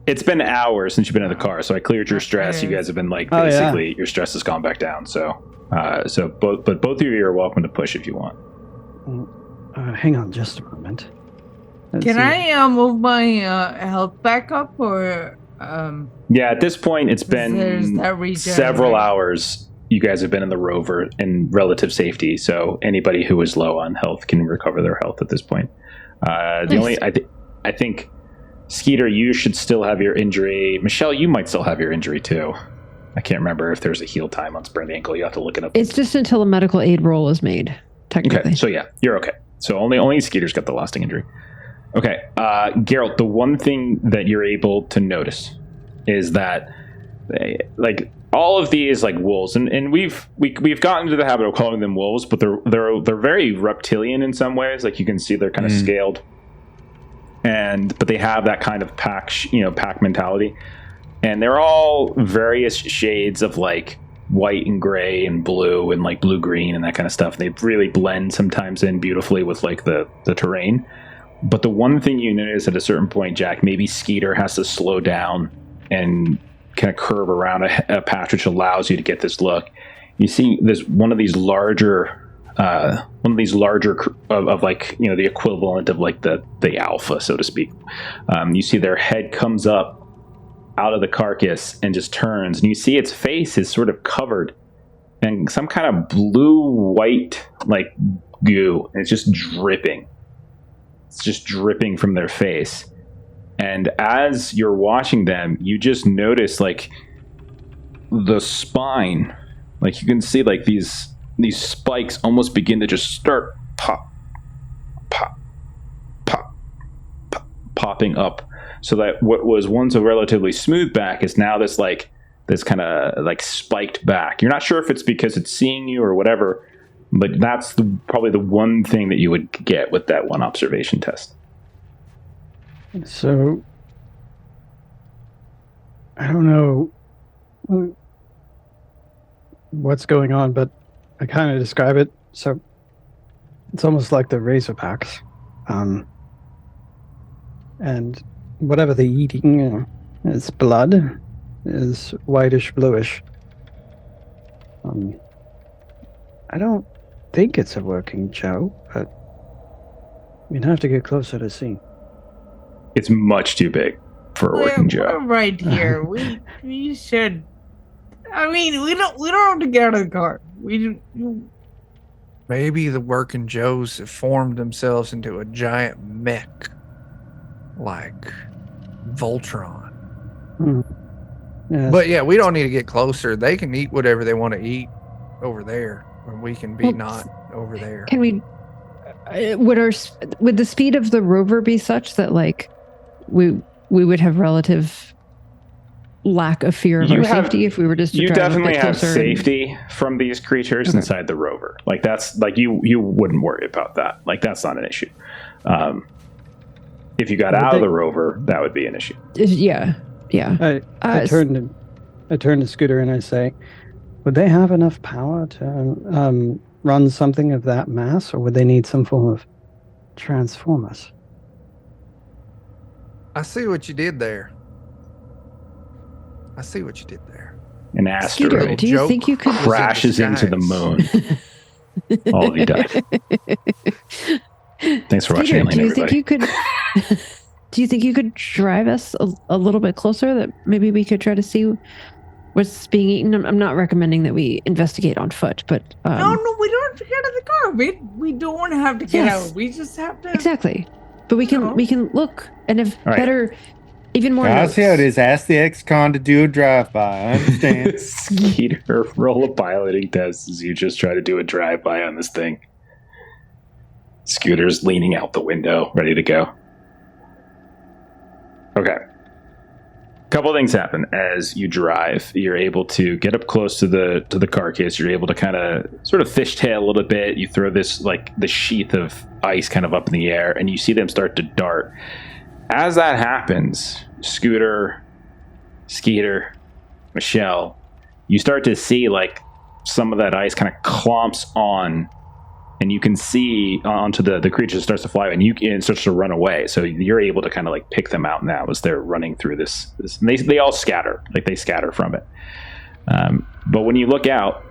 It's been hours since you've been in the car, so I cleared your stress. You guys have been like basically your stress has gone back down. So But both of you are welcome to push if you want. Hang on just a moment. Can I move my health back up, or Yeah, at this point it's there's been that regen, several right? hours. You guys have been in the Rover in relative safety, so anybody who is low on health can recover their health at this point. I think Skeeter, you should still have your injury. Michelle, you might still have your injury too. I can't remember if there's a heal time on sprained ankle. You have to look it up. It's just until a medical aid roll is made, technically. Okay, so yeah, you're okay. So only Skeeter's got the lasting injury. Okay, Geralt, the one thing that you're able to notice is that like all of these like wolves, and we've gotten into the habit of calling them wolves, but they're very reptilian in some ways. Like you can see they're kind of scaled, but they have that kind of pack mentality, and they're all various shades of like white and gray and blue and like blue green and that kind of stuff. They really blend sometimes in beautifully with like the terrain. But the one thing you notice at a certain point, Jack, maybe Skeeter has to slow down and kind of curve around a patch, which allows you to get this look. You see there's one of these larger of like, you know, the equivalent of like the alpha, so to speak. You see their head comes up out of the carcass and just turns, and you see its face is sort of covered in some kind of blue-white like goo, and it's just dripping. It's just dripping from their face. And as you're watching them, you just notice like the spine, like you can see like these spikes almost begin to just start popping up, so that what was once a relatively smooth back is now this kind of like spiked back. You're not sure if it's because it's seeing you or whatever, but that's probably the one thing that you would get with that one observation test. So, I don't know what's going on, but I kind of describe it. So, it's almost like the Razorbacks. And whatever they're eating, its blood is whitish bluish. I don't think it's a working Joe, but we'd have to get closer to see. It's much too big for a working Joe. We're right here. we should. I mean, we don't have to get out of the car. Maybe the working Joes have formed themselves into a giant mech, like Voltron. Yes. But yeah, we don't need to get closer. They can eat whatever they want to eat over there, and we can be not over there. Can we? Would the speed of the Rover be such that like we would have relative lack of fear of our safety if we were just to you try definitely to get have closer safety from these creatures inside the Rover. Like that's like you wouldn't worry about that. Like that's not an issue. If you got out of the Rover, that would be an issue. Yeah. I turn to Scooter and I say, would they have enough power to run something of that mass, or would they need some form of transformers? I see what you did there. An asteroid Skeeter, do you think you could crashes into the moon. All of you died. Thanks for watching, Alien, everybody. Do you think you could drive us a little bit closer, that maybe we could try to see what's being eaten? I'm not recommending that we investigate on foot, but no, we don't have to get out of the car. We don't have to get out. We just have to. Exactly. But we can look, and if better, even more. I see how it is. Ask the ex-con to do a drive-by. I understand. Skeeter, roll a piloting test as you just try to do a drive-by on this thing. Scooter's leaning out the window, ready to go. Okay. Couple things happen as you drive. You're able to get up close to the carcass. You're able to kind of sort of fishtail a little bit. You throw this like the sheath of ice kind of up in the air, and you see them start to dart. As that happens, Scooter, Skeeter, Michelle, you start to see like some of that ice kind of clumps on, and you can see onto the creature that starts to fly, and it starts to run away. So you're able to kind of like pick them out now as they're running through this and they all scatter, like they scatter from it. But when you look out,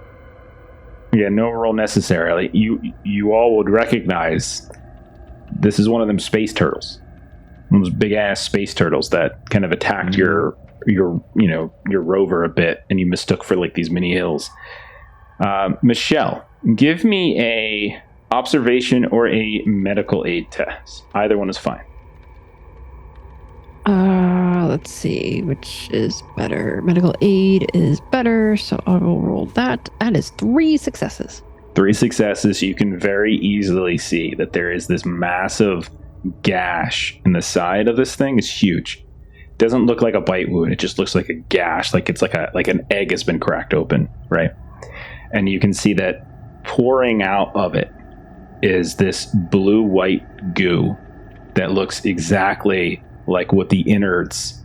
Yeah, no roll necessarily. You all would recognize this is one of them space turtles. Those big ass space turtles that kind of attacked your rover a bit, and you mistook for like these mini hills. Michelle, give me a observation or a medical aid test. Either one is fine. Let's see, which is better. Medical aid is better, so I will roll that. That is 3 successes. 3 successes. You can very easily see that there is this massive gash in the side of this thing. It's huge. It doesn't look like a bite wound. It just looks like a gash, like it's like an egg has been cracked open, right? And you can see that pouring out of it is this blue-white goo that looks exactly like what the innards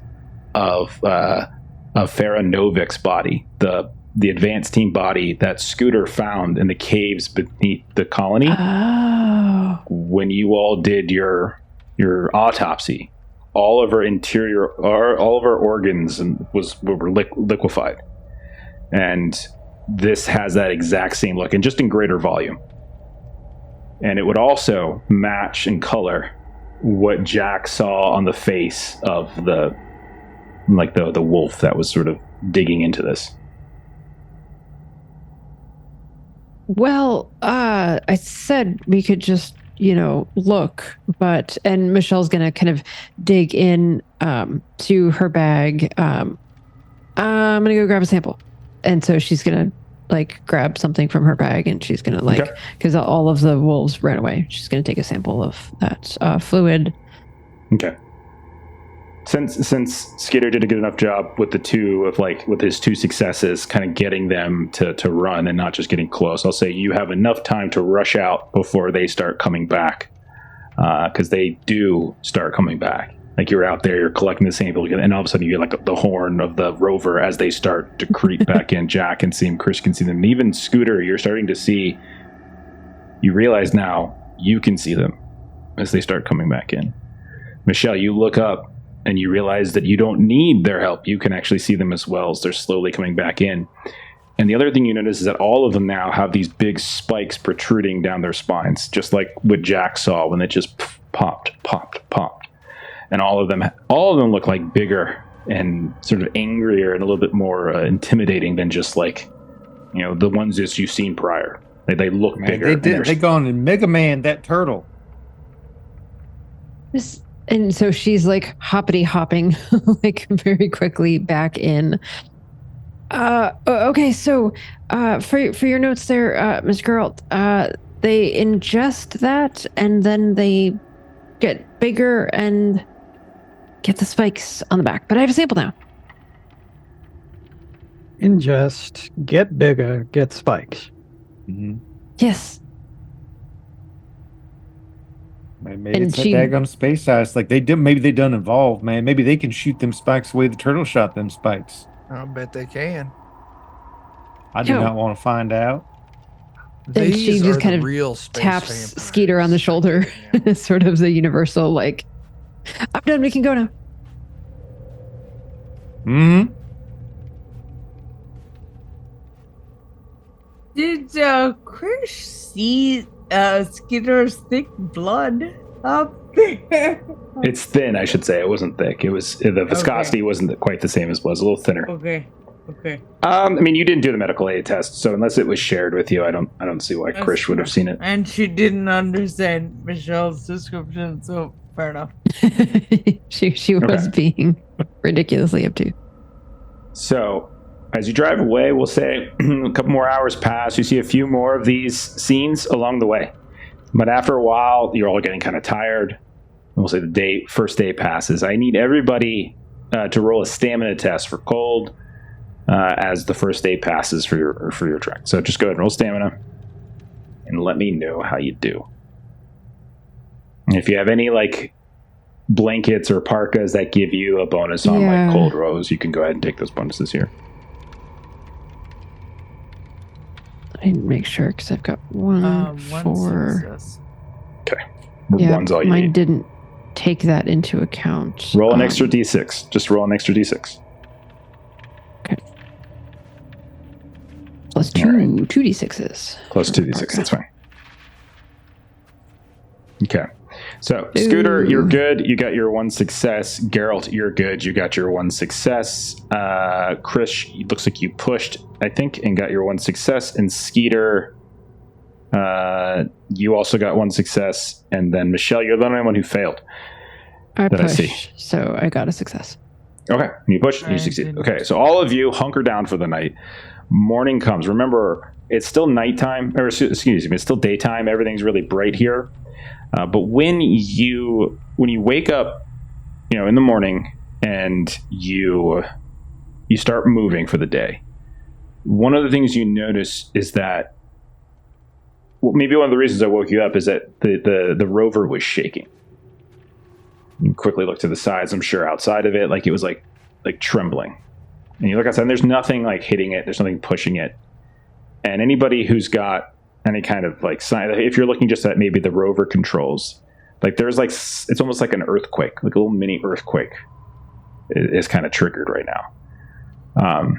of Farah Novik's body, the advanced team body that Scooter found in the caves beneath the colony. Oh. When you all did your autopsy, all of our organs were liquefied, and this has that exact same look, and just in greater volume. And it would also match in color what Jack saw on the face of the wolf that was sort of digging into this. Well, I said we could just, look, and Michelle's going to kind of dig in to her bag. I'm going to go grab a sample. And so she's going to grab something from her bag, and she's going to because all of the wolves ran away. She's going to take a sample of that fluid. Okay. Since Skitter did a good enough job with with his 2 successes, kind of getting them to run and not just getting close, I'll say you have enough time to rush out before they start coming back, because they do start coming back. Like you're out there, you're collecting the sample, and all of a sudden you get the horn of the rover as they start to creep back in. Jack can see them, Chris can see them, and even Scooter, you're starting to see. You realize now you can see them as they start coming back in. Michelle, you look up and you realize that you don't need their help. You can actually see them as well as they're slowly coming back in. And the other thing you notice is that all of them now have these big spikes protruding down their spines, just like what Jack saw when it just popped. And all of them look like bigger and sort of angrier and a little bit more intimidating than just the ones that you've seen prior. They look bigger. They gone and Mega Man that turtle. And so she's hoppity hopping very quickly back in. Okay, so for your notes there, Ms. Geralt, they ingest that and then they get bigger and get the spikes on the back. But I have a sample now. Ingest, get bigger, get spikes. Mm-hmm. Yes. Maybe it's a daggum space size. Maybe they done evolve, man. Maybe they can shoot them spikes the way the turtle shot them spikes. I bet they can. I do not want to find out. And she just kind of real space taps vampires. Skeeter on the shoulder, Yeah. sort of the universal, I'm done, we can go now. Mm-hmm. Did Chris see Skitter's thick blood up there? It's thin, I should say. It wasn't thick. It was the viscosity wasn't quite the same as it was. A little thinner. Okay. You didn't do the medical aid test, so unless it was shared with you, I don't see why Chris would have seen it. And she didn't understand Michelle's description, so fair enough. she was being ridiculously obtuse. So, as you drive away, we'll say a couple more hours pass. You see a few more of these scenes along the way. But after a while, you're all getting kind of tired. We'll say the first day passes. I need everybody to roll a stamina test for cold as the first day passes for your trek. So just go ahead and roll stamina and let me know how you do. And if you have any blankets or parkas that give you a bonus on cold rolls, you can go ahead and take those bonuses here. I need to make sure because I've got 1, 4. Success. Okay. Yeah, One's all you mine need. didn't take that into account. Roll an extra d6. Just roll an extra d6. Okay. +2. Two d6s. Plus 2d6. That's fine. Okay. So, Scooter, you're good. You got your 1 success. Geralt, you're good. You got your 1 success. Chris, it looks like you pushed, I think, and got your 1 success. And Skeeter, you also got 1 success. And then Michelle, you're the only one who failed. I That I see. pushed, so I got a success. Okay. You pushed and you succeed. Okay. So all of you hunker down for the night. Morning comes. Remember, it's still nighttime. Or excuse me, it's still daytime. Everything's really bright here. But when you wake up, in the morning and you start moving for the day, one of the things you notice is that, well, maybe one of the reasons I woke you up is that the Rover was shaking. You quickly look to the sides. I'm sure outside of it, it was like trembling. And you look outside, and there's nothing hitting it. There's nothing pushing it. And anybody who's got any kind of sign, if you're looking just at maybe the Rover controls, there's it's almost like an earthquake, like a little mini earthquake is kind of triggered right now.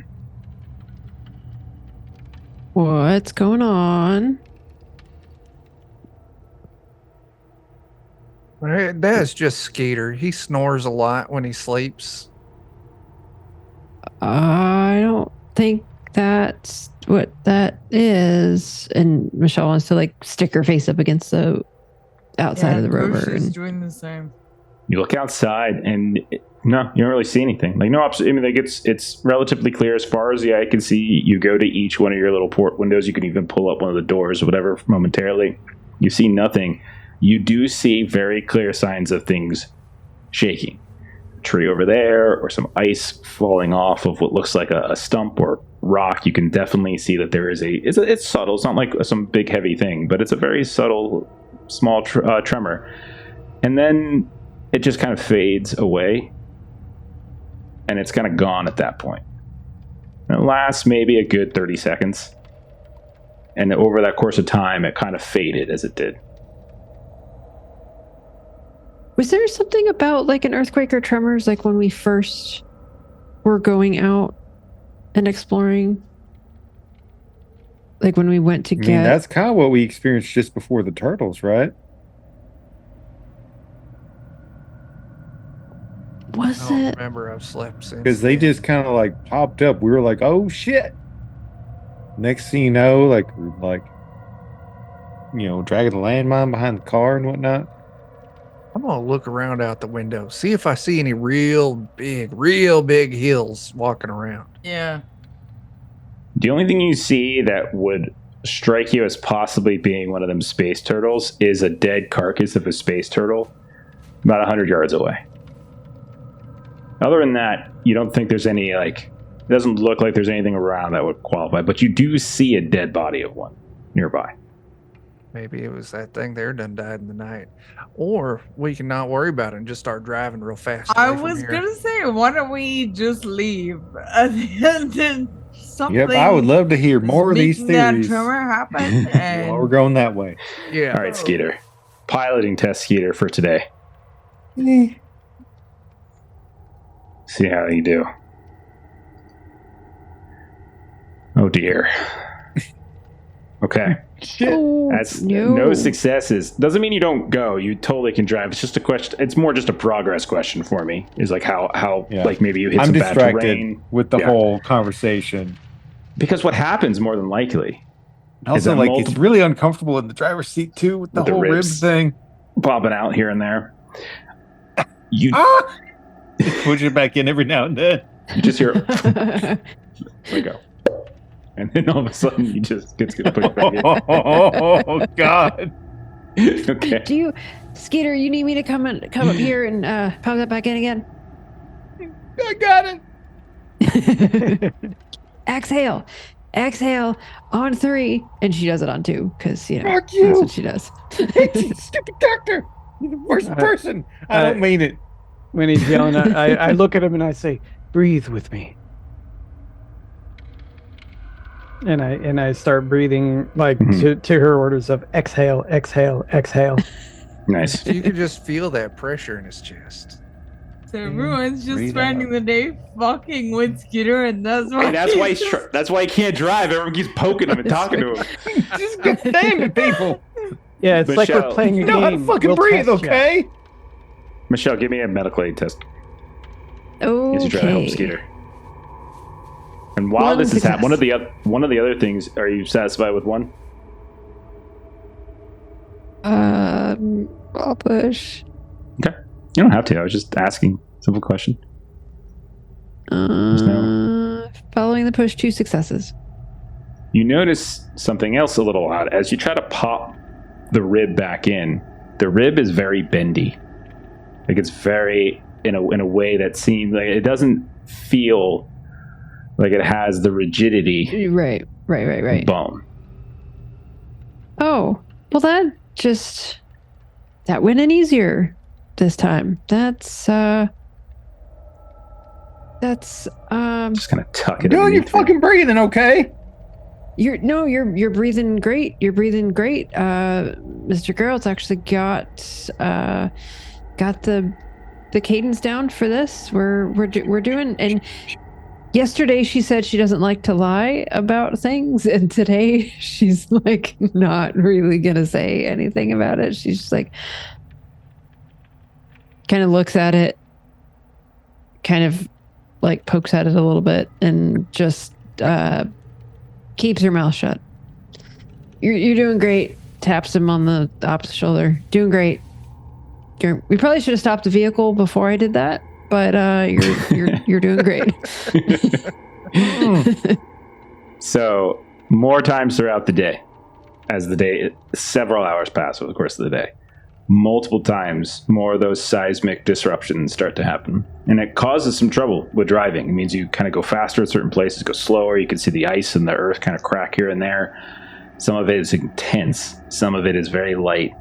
What's going on? That's just Skeeter. He snores a lot when he sleeps. I don't think that's what that is. And Michelle wants to stick her face up against the outside of the Rover. She's And doing the same. You look outside, and no, you don't really see anything. It's relatively clear as far as the eye can see. You go to each one of your little port windows. You can even pull up one of the doors or whatever momentarily. You see nothing. You do see very clear signs of things shaking. A tree over there, or some ice falling off of what looks like a stump or rock. You can definitely see that there is it's subtle. It's not like some big heavy thing, but it's a very subtle, small tremor. And then it just kind of fades away, and it's kind of gone at that point. And it lasts maybe a good 30 seconds. And over that course of time, it kind of faded as it did. was there something about an earthquake or tremors when we first were going out and exploring? When we went to get... that's kind of what we experienced just before the turtles, right? Was I don't it? remember. I've slept since. Because they just kind of popped up. We were like, oh shit. Next thing you know, dragging the landmine behind the car and whatnot. I'm going to look around out the window, see if I see any real big hills walking around. Yeah. The only thing you see that would strike you as possibly being one of them space turtles is a dead carcass of a space turtle about 100 yards away. Other than that, you don't think there's any, it doesn't look like there's anything around that would qualify, but you do see a dead body of one nearby. Maybe it was that thing there done died in the night. Or we can not worry about it and just start driving real fast. I away from was here. going to say, why don't we just leave? And then something... Yep, I would love to hear more of these making that theories. tremor happen. And... While we're going that way. Yeah. All right, Skeeter. Piloting test, Skeeter, for today. See how you do. Oh, dear. Okay. Shit. Oh, That's no successes. Doesn't mean you don't go. You totally can drive. It's just a question. It's more just a progress question for me. Is how Yeah. maybe you hit I'm some bad distracted terrain. with the Yeah. whole conversation. Because what happens more than likely Also, that it's really uncomfortable in the driver's seat too with the With the whole rib ribs. thing. popping out here and there. You Push it back in every now and then. just hear there we go. And then all of a sudden you just get pushed back in. Oh God! Okay. Do you, Skeeter? You need me to come up here and pop that back in again? I got it. Exhale on 3, and she does it on 2 because Fuck you. that's what she does. Stupid doctor! You're the worst person. I don't mean it. When he's yelling, I look at him and I say, "Breathe with me." And I start breathing to her orders of exhale, exhale, exhale. Nice. You could just feel that pressure in his chest. So everyone's just Breathe spending out. the day fucking with Scooter, and that's why. Hey, that's why he can't drive. Everyone keeps poking him and talking to him. Just God damn it, people. Yeah, it's like Michelle. we're playing a You game. know how to fucking We'll breathe, test ya. okay? Michelle, give me a medical aid test. As you try to help Okay. Skeeter. And while One this is happening, success. one of the other things, are you satisfied with one? I'll push. Okay. You don't have to. I was just asking. Simple question. Following the push, 2 successes. You notice something else a little odd. As you try to pop the rib back in, the rib is very bendy. Like it's very, in a way that seems like it doesn't feel like it has the rigidity Right. of bone. Oh, well, that went in easier this time. That's Just kind of tuck it Doing your underneath it. fucking breathing, okay? You're breathing great. You're breathing great. Mr. Girl's actually got the cadence down for this. We're doing. And yesterday she said she doesn't like to lie about things, and today she's like not really gonna say anything about it. She's just like kind of looks at it, kind of like pokes at it a little bit, and just keeps her mouth shut. You're doing great. Taps him on the opposite shoulder. Doing great. We probably should have stopped the vehicle before I did that, but you're doing great. So, more times throughout the day, as the day, several hours pass over the course of the day, multiple times more of those seismic disruptions start to happen. And it causes some trouble with driving. It means you kind of go faster at certain places, go slower. You can see the ice and the earth kind of crack here and there. Some of it is intense. Some of it is very light.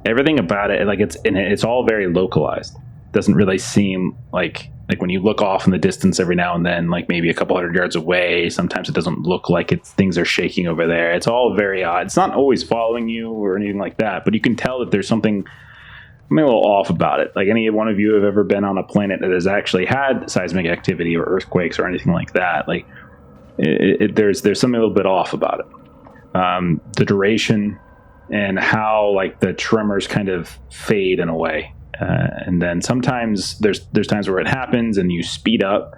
Everything about it, like it's all very localized. Doesn't really seem like when you look off in the distance every now and then, like maybe a couple hundred yards away, sometimes it doesn't look like things are shaking over there. It's all very odd. It's not always following you or anything like that, but you can tell that there's something a little off about it. Like any one of you have ever been on a planet that has actually had seismic activity or earthquakes or anything like that, like there's something a little bit off about it. The duration and how like the tremors kind of fade in a way. And then sometimes there's times where it happens and you speed up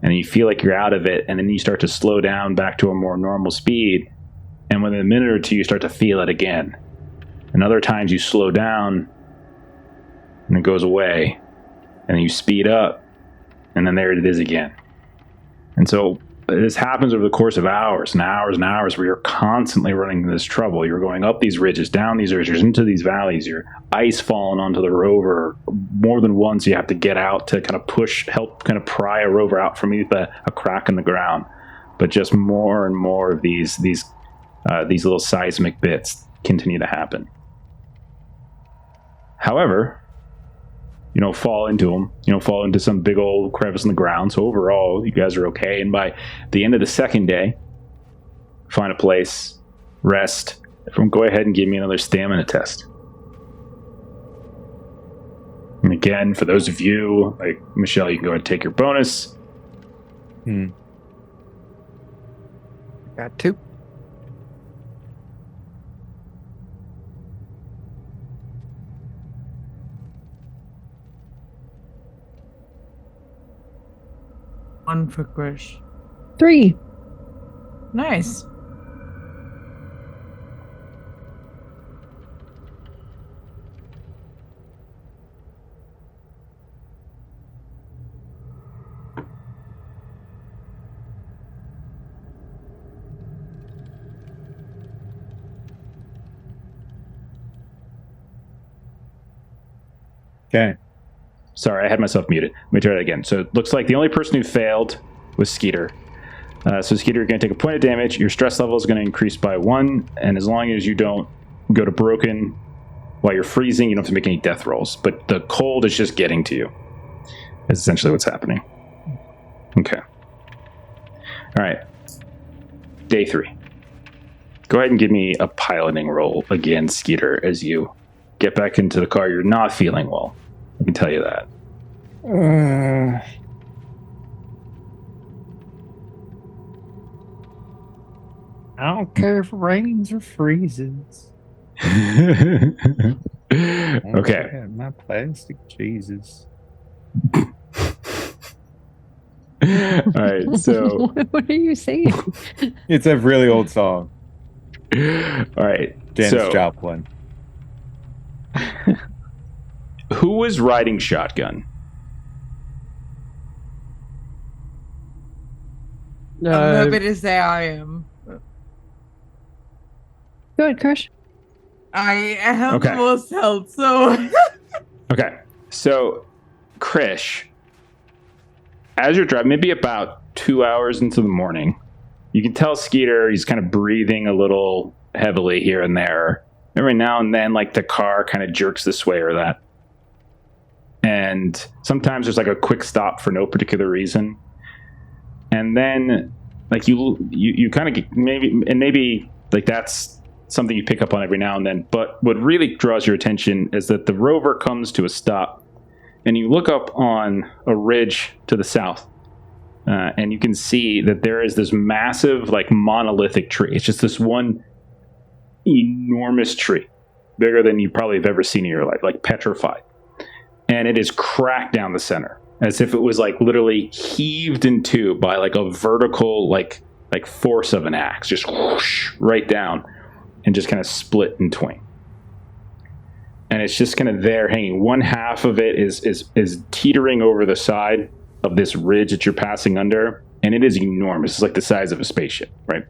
and you feel like you're out of it, and then you start to slow down back to a more normal speed, and within a minute or two you start to feel it again. And other times you slow down and it goes away, and then you speed up, and then there it is again. And so this happens over the course of hours and hours and hours, where you're constantly running into this trouble. You're going up these ridges, down these ridges, into these valleys. You're ice falling onto the rover. More than once you have to get out to kind of help kind of pry a rover out from a crack in the ground. But just more and more of these little seismic bits continue to happen. However, you don't fall into them. You don't fall into some big old crevice in the ground. So overall, you guys are okay. And by the end of the second day, find a place, rest. Everyone go ahead and give me another stamina test. And again, for those of you, like Michelle, you can go ahead and take your bonus. Got 2. One for Krish. 3. Nice. Okay. Sorry, I had myself muted. Let me try it again. So it looks like the only person who failed was Skeeter. So Skeeter, you're going to take a point of damage. Your stress level is going to increase by 1. And as long as you don't go to broken while you're freezing, you don't have to make any death rolls. But the cold is just getting to you. That's essentially what's happening. Okay. All right. Day 3. Go ahead and give me a piloting roll again, Skeeter, as you get back into the car. You're not feeling well. I can tell you that. I don't care if it rains or freezes. Okay. My plastic Jesus. All right. So, what are you saying? It's a really old song. all right. Janis So, Joplin. who was riding shotgun? I'm happy to say I am. Go ahead, Crush. I have Okay. the most health, so Okay. So, Krish, as you're driving, maybe about 2 hours into the morning, you can tell Skeeter, he's kind of breathing a little heavily here and there. Every now and then, like the car kind of jerks this way or that. And sometimes there's like a quick stop for no particular reason. And then, like you kind of get maybe like that's something you pick up on every now and then. But what really draws your attention is that the Rover comes to a stop, and you look up on a ridge to the south, and you can see that there is this massive, like monolithic tree. It's just this one enormous tree, bigger than you probably have ever seen in your life, like petrified, and it is cracked down the center, as if it was like literally heaved in two by like a vertical like force of an axe, just whoosh, right down, and just kind of split in twain. And it's just kind of there hanging. One half of it is teetering over the side of this ridge that you're passing under, and it is enormous. It's like the size of a spaceship, right?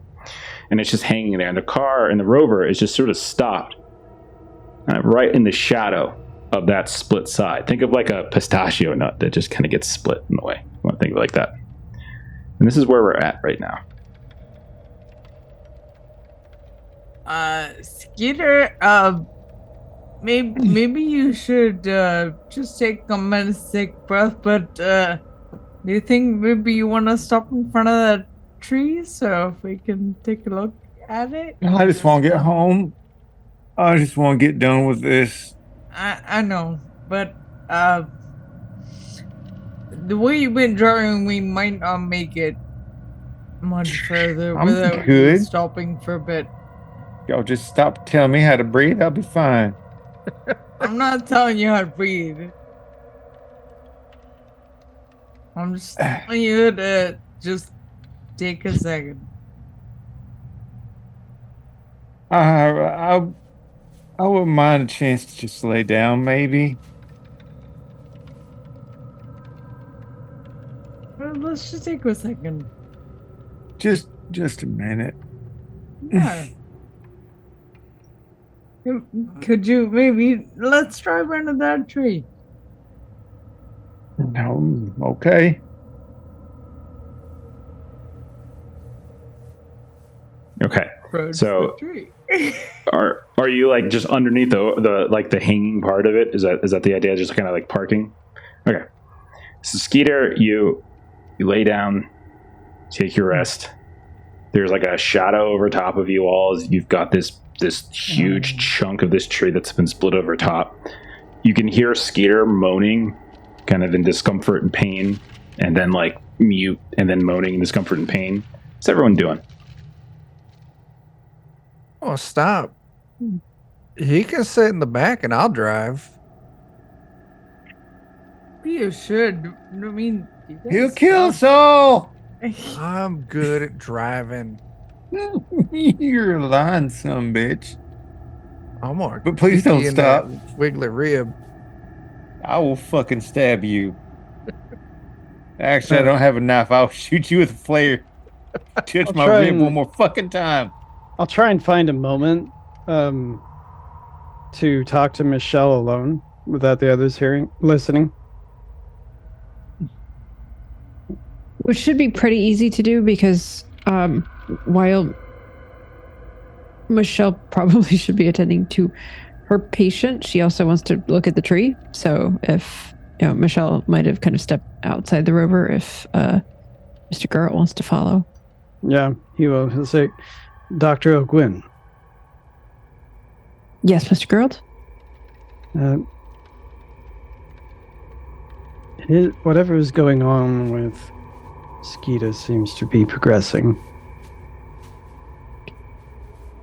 And it's just hanging there. And the car and the Rover is just sort of stopped right in the shadow of that split side. Think of like a pistachio nut that just kind of gets split in the way. You want to think of it like that. And this is where we're at right now. Skeeter, maybe you should just take a minute's sick breath, but do you think maybe you want to stop in front of that tree so if we can take a look at it? I just want to get home. I just want to get done with this. I know, but the way you've been driving, we might not make it much further I'm without good. stopping for a bit. Y'all just stop telling me how to breathe. I'll be fine. I'm not telling you how to breathe. I'm just telling you to just take a second. I wouldn't mind a chance to just lay down, maybe. Well, let's just take a second. Just a minute. Yeah. Could you maybe let's drive under that tree? No, okay. Okay. Approach So- the tree. Are you like just underneath the like the hanging part of it? Is that the idea? Just kind of like parking? Okay. So Skeeter, you lay down, take your rest. There's like a shadow over top of you all. You've got this huge chunk of this tree that's been split over top. You can hear Skeeter moaning, kind of in discomfort and pain, and then like mute, and then moaning in discomfort and pain. What's everyone doing? Oh, stop. He can sit in the back and I'll drive. You should. I mean, you guys He'll kill us stop. all. I'm good at driving. You're lying, some bitch. I'm gonna But please kick you don't in stop. that wiggly rib. I will fucking stab you. Actually, I don't have a knife. I'll shoot you with a flare. Touch I'll my try rib and- one more fucking time. I'll try and find a moment to talk to Michelle alone without the others listening. Which should be pretty easy to do because while Michelle probably should be attending to her patient, she also wants to look at the tree. So if Michelle might have kind of stepped outside the Rover if Mr. Garrett wants to follow. Yeah, he will. He'll say, Dr. O'Gwyn, Yes, Mr. Garrett? whatever is going on with Skeeta seems to be progressing.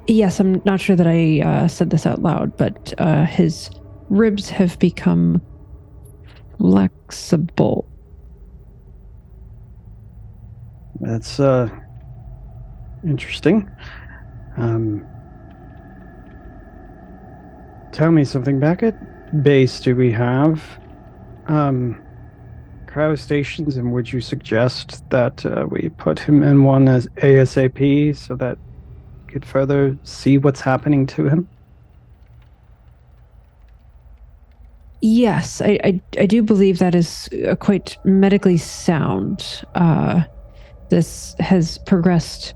Yes, I'm not sure that I said this out loud, but his ribs have become flexible. That's interesting. Tell me something. Back at base, do we have cryo stations, and would you suggest that we put him in one as ASAP so that we could further see what's happening to him? Yes, I do believe that is quite medically sound. This has progressed,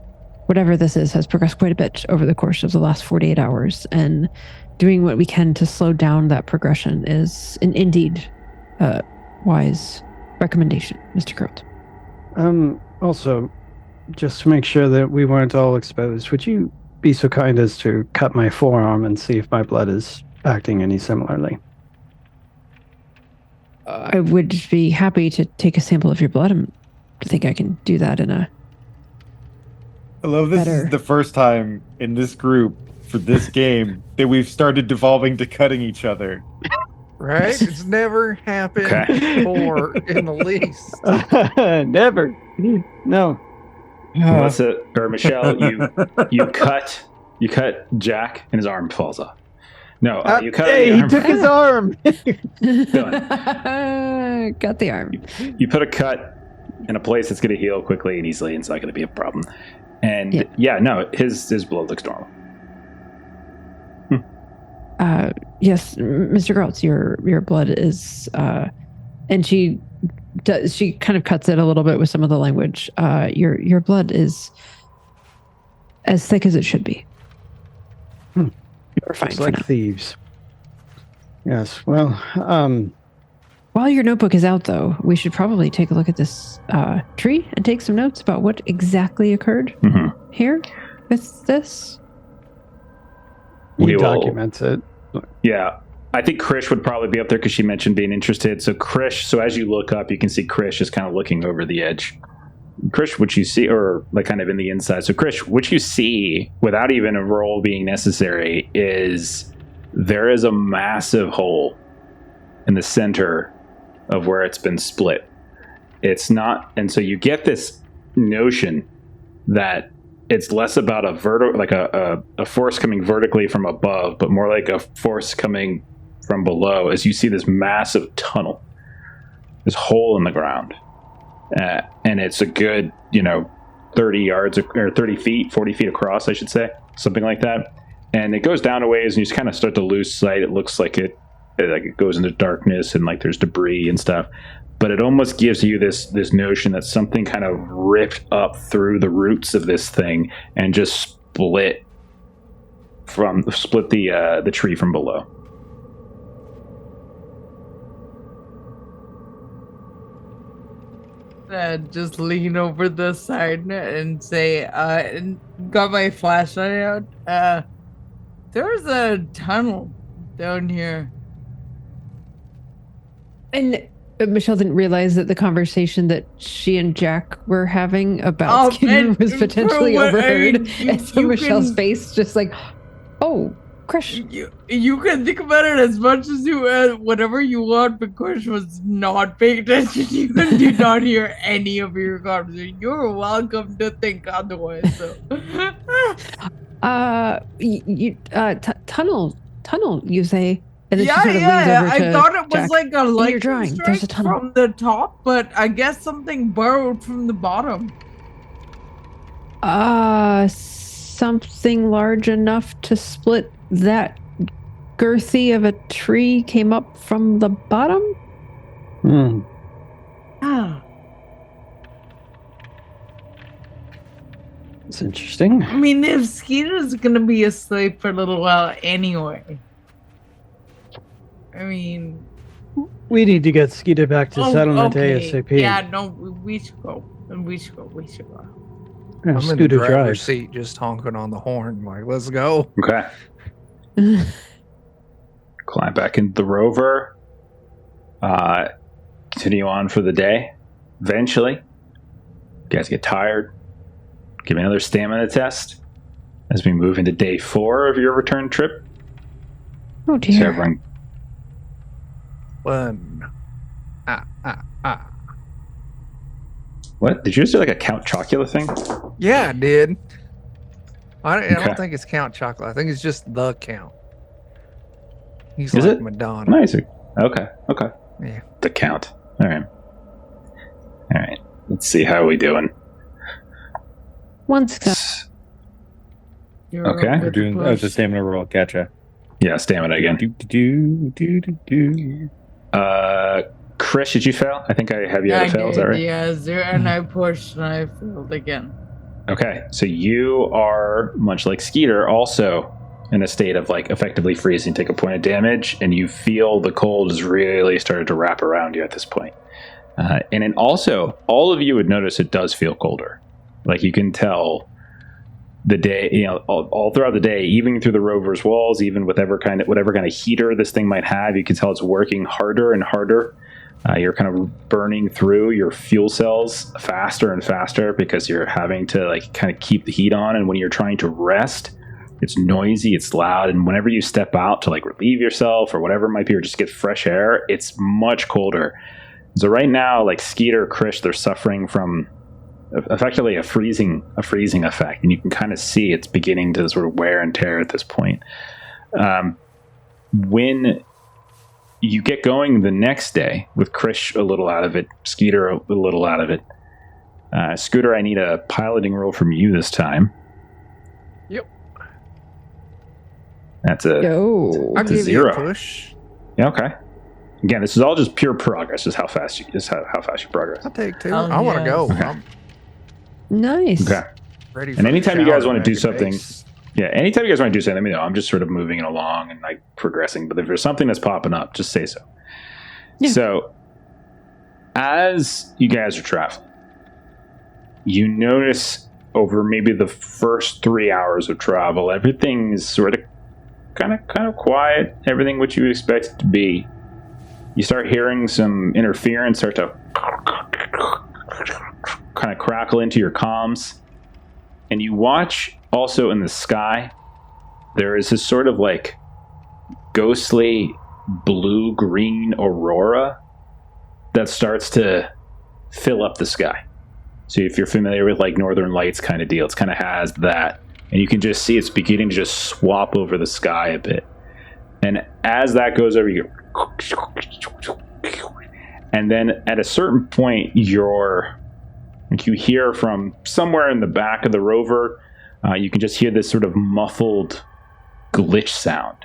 whatever this is, has progressed quite a bit over the course of the last 48 hours, and doing what we can to slow down that progression is an indeed wise recommendation, Mr. Grote. Also, just to make sure that we weren't all exposed, would you be so kind as to cut my forearm and see if my blood is acting any similarly? I would be happy to take a sample of your blood. I think I can do that in a... I love this Better. is the first time in this group for this game that we've started devolving to cutting each other. Right? It's never happened Okay. before in the least. Never. No. Melissa or Michelle, you cut Jack and his arm falls off. No, you cut Hey, the he arm. took his arm. Got the arm. You put a cut in a place that's going to heal quickly and easily, and it's not going to be a problem. And his blood looks normal. Yes, Mr. Grote, your blood is, and she kind of cuts it a little bit with some of the language. Your blood is as thick as it should be. You're fine It's for like now. thieves. Yes. Well, While your notebook is out, though, we should probably take a look at this tree and take some notes about what exactly occurred here with this. he will- documents it. Yeah. I think Krish would probably be up there because she mentioned being interested. So Krish, so as you look up, you can see Krish is kind of looking over the edge. Krish, what you see, or like kind of in the inside. So Krish, what you see without even a roll being necessary is there is a massive hole in the center of where it's been split. It's not, and so you get this notion that it's less about a force coming vertically from above, but more like a force coming from below as you see this massive tunnel, this hole in the ground. And it's a good, 30 yards or 30 feet, 40 feet across, I should say, something like that. And it goes down a ways and you just kind of start to lose sight. It looks like it goes into darkness and like there's debris and stuff. But it almost gives you this notion that something kind of ripped up through the roots of this thing and just split the tree from below. Just lean over the side and say, and got my flashlight out. There's a tunnel down here. And Michelle didn't realize that the conversation that she and Jack were having about Skinner and was potentially for what- overheard. you- And so you Michelle's can- face just like, oh, Krish. You can think about it as much as you whatever you want, but Kush was not paying attention. You did not hear any of your conversation. You're welcome to think otherwise. So. Tunnel, you say? And then yeah, she sort of leans over I to thought it was Jack. like a lightning drawing, there's a strike tunnel. from the top, but I guess something burrowed from the bottom. Something large enough to split that girthy of a tree came up from the bottom? Ah. It's interesting. I mean, if Skeeter's gonna be asleep for a little while anyway. I mean, We need to get Skeeter back to settlement okay. ASAP. Yeah, no, we should go. We should go. Yeah, I'm in the Scooter driver's drive. seat just honking on the horn. Like, let's go. Okay. Climb back into the Rover. continue on for the day. Eventually, you guys get tired. Give me another stamina test as we move into day 4 of your return trip. Oh, So dear. everyone, 1. what? Did you just do like a Count Chocula thing? Yeah, I did. I Okay. don't think it's Count Chocolate. I think it's just the Count. He's Is like it? Madonna. Nice. Okay. Yeah. The Count. All right. Let's see how we doing. 1 success. You're Okay. a We're bit doing. Oh, it's a pushed. stamina roll. Gotcha. Yeah, stamina again. Do. Chris, did you fail? I think I have you I at a fail. Is that did, right? yeah, 0, and I pushed and I failed again. Okay, so you are, much like Skeeter, also in a state of like effectively freezing, take a point of damage, and you feel the cold has really started to wrap around you at this point. And then also, all of you would notice it does feel colder. Like you can tell the day, all throughout the day, even through the Rover's walls, even with whatever kind of heater this thing might have, you can tell it's working harder and harder. You're kind of burning through your fuel cells faster and faster because you're having to like kind of keep the heat on. And when you're trying to rest, it's noisy, it's loud. And whenever you step out to like relieve yourself or whatever it might be, or just get fresh air, it's much colder. So right now, like Skeeter, Krish, they're suffering from effectively a freezing effect, and you can kind of see it's beginning to sort of wear and tear at this point. When you get going the next day with Krish a little out of it, Skeeter a little out of it. Scooter, I need a piloting roll from you this time. Yep. That's a Yo. I'll It's a give 0. you a push. yeah, okay. Again, this is all just pure progress. Just how fast you progress. I'll take 2. Oh, I want to yes. go. Okay. I'm Nice. Okay. ready. And for the anytime you guys shower wanna back do at something- base. Yeah, anytime you guys want to do something, let me know. I'm just sort of moving it along and like progressing. But if there's something that's popping up, just say so. Yeah. So, as you guys are traveling, you notice over maybe the first 3 hours of travel, everything is sort of kind of quiet. Everything what you would expect it to be. You start hearing some interference start to kind of crackle into your comms, and you watch also in the sky. There is this sort of like ghostly blue-green aurora that starts to fill up the sky. So if you're familiar with like Northern Lights kind of deal, it's kind of has that. And you can just see it's beginning to just swap over the sky a bit. And as that goes over, you go, and then at a certain point, you hear from somewhere in the back of the Rover, you can just hear this sort of muffled glitch sound.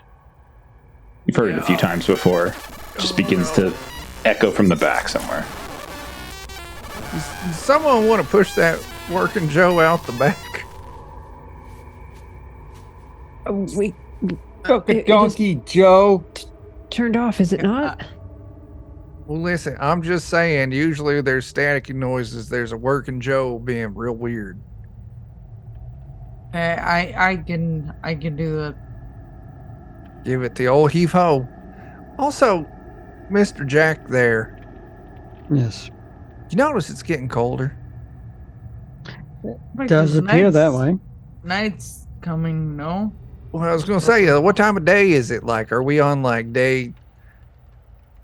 You've heard it a few times before. It just begins to echo from the back somewhere. Does someone want to push that working Joe out the back? We Fucking It- it donkey, Joe. turned off, is it not? Well, listen, I'm just saying, usually there's staticky noises. There's a working Joe being real weird. I can do that. Give it the old heave ho. Also, Mr. Jack there, Yes. you notice it's getting colder? Does appear that way. Night's coming, no? Well, I was going to say, what time of day is it like? Are we on like day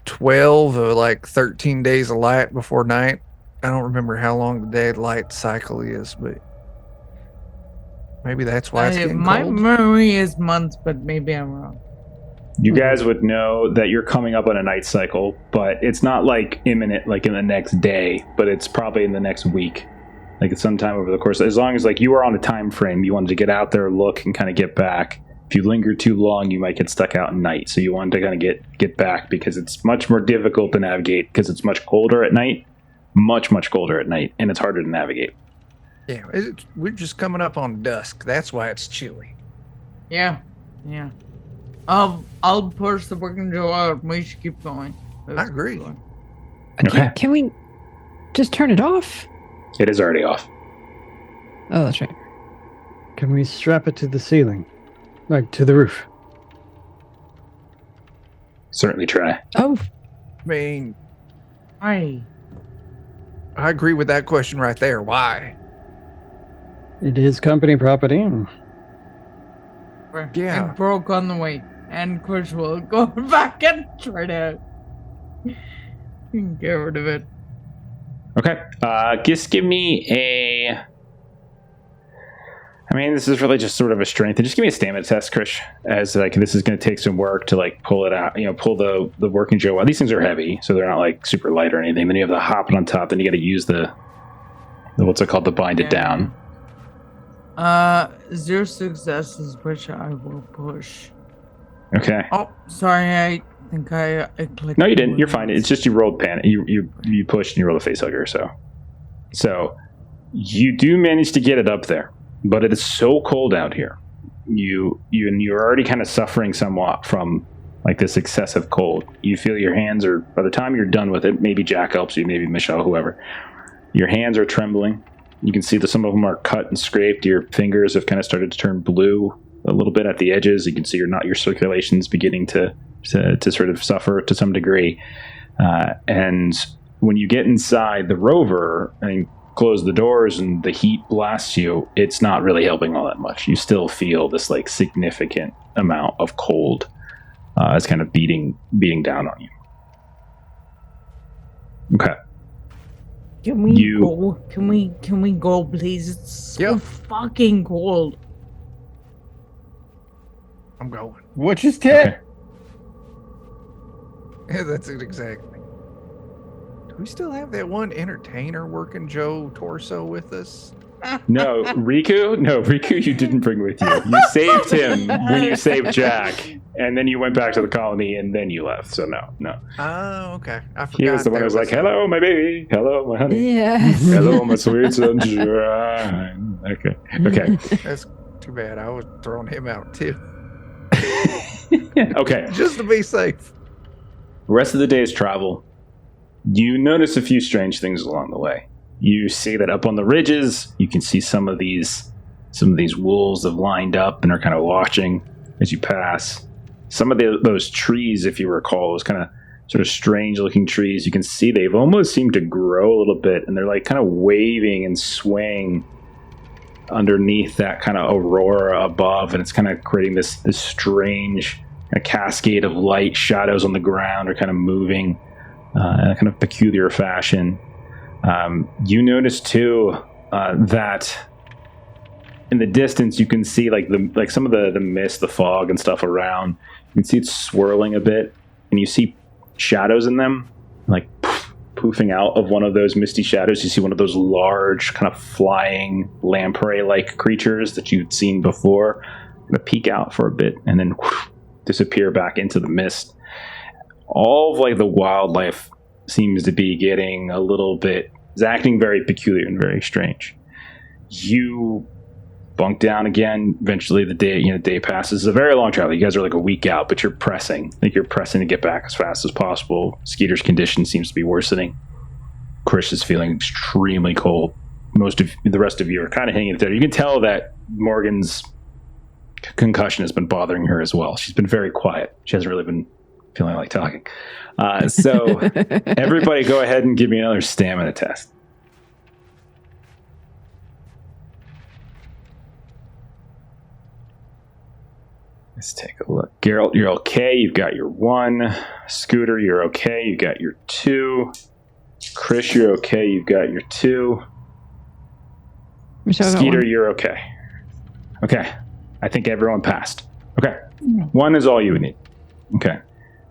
12 or like 13 days of light before night? I don't remember how long the daylight cycle is, but maybe that's why it's getting My cold. memory is months, but maybe I'm wrong. You guys would know that you're coming up on a night cycle, but it's not like imminent, like in the next day, but it's probably in the next week. Like it's sometime over the course. As long as like you were on a time frame, you wanted to get out there, look, and kind of get back. If you linger too long, you might get stuck out at night. So you wanted to kind of get back because it's much more difficult to navigate because it's much colder at night, much colder at night, and it's harder to navigate. Yeah, we're just coming up on dusk. That's why it's chilly. Yeah. I'll push the working Joe out. We should keep going. I agree. Okay. Can we just turn it off? It is already off. Oh, that's right. Can we strap it to the ceiling? Like to the roof? Certainly try. Oh, I mean, Why? I agree with that question right there. Why? It is company property. Yeah. It broke on the way. And Kush will go back and try to get rid of it. Okay. Just give me a... I mean, this is really just sort of a strength. And just give me a stamina test, Krish, as like this is going to take some work to like pull it out, pull the working Joe out. These things are heavy, so they're not like super light or anything. Then you have the hopping on top. Then you got to use the what's it called, to bind it down. 0 successes, which I will push. Okay. Oh, sorry, I think I clicked. No, you didn't. You're fine. It's just you rolled panic. You pushed and you rolled a face hugger. So you do manage to get it up there. But it is so cold out here. You're already kind of suffering somewhat from like this excessive cold. You feel your hands are, by the time you're done with it, maybe Jack helps you, maybe Michelle, whoever. Your hands are trembling. You can see that some of them are cut and scraped. Your fingers have kind of started to turn blue a little bit at the edges. You can see your circulation's beginning to sort of suffer to some degree. And when you get inside the Rover and close the doors and the heat blasts you, it's not really helping all that much. You still feel this like significant amount of cold it's kind of beating down on you. Okay. Can we go? Can we go, please? It's so fucking cold. I'm going. What's his tip? Okay. Yeah, that's it exactly. Do we still have that one entertainer working Joe Torso with us? No, Riku, you didn't bring with you. You saved him when you saved Jack, and then you went back to the colony, and then you left. So no. Oh, okay. I forgot. He was the one who was like, "Hello, my baby. Hello, my honey. Yes. Hello, my sweet sunshine." Okay. That's too bad. I was throwing him out too. Okay. Just to be safe. The rest of the day's travel, you notice a few strange things along the way. You see that up on the ridges, you can see some of these wolves have lined up and are kind of watching as you pass. Some of those trees, if you recall, those kind of sort of strange-looking trees, you can see they've almost seemed to grow a little bit, and they're like kind of waving and swaying underneath that kind of aurora above, and it's kind of creating this strange kind of cascade of light. Shadows on the ground are kind of moving in a kind of peculiar fashion. You notice too that in the distance you can see like some of the mist, the fog and stuff around. You can see it swirling a bit, and you see shadows in them, like poofing out of one of those misty shadows. You see one of those large kind of flying lamprey-like creatures that you'd seen before, kind of peek out for a bit and then disappear back into the mist. All of like the wildlife seems to be getting a little bit, is acting very peculiar and very strange. You bunk down again. Eventually the day passes. It's a very long travel. You guys are like a week out, but you're pressing. I think you're pressing to get back as fast as possible. Skeeter's condition seems to be worsening. Chris is feeling extremely cold. Most of the rest of you are kind of hanging there. You can tell that Morgan's concussion has been bothering her as well. She's been very quiet. She hasn't really been feeling like talking. So everybody go ahead and give me another stamina test. Let's take a look. Geralt, you're okay. You've got your 1. Scooter, you're okay. You got your 2. Chris, you're okay. You've got your 2. Skeeter, you're okay. Okay. I think everyone passed. Okay. 1 is all you would need. Okay.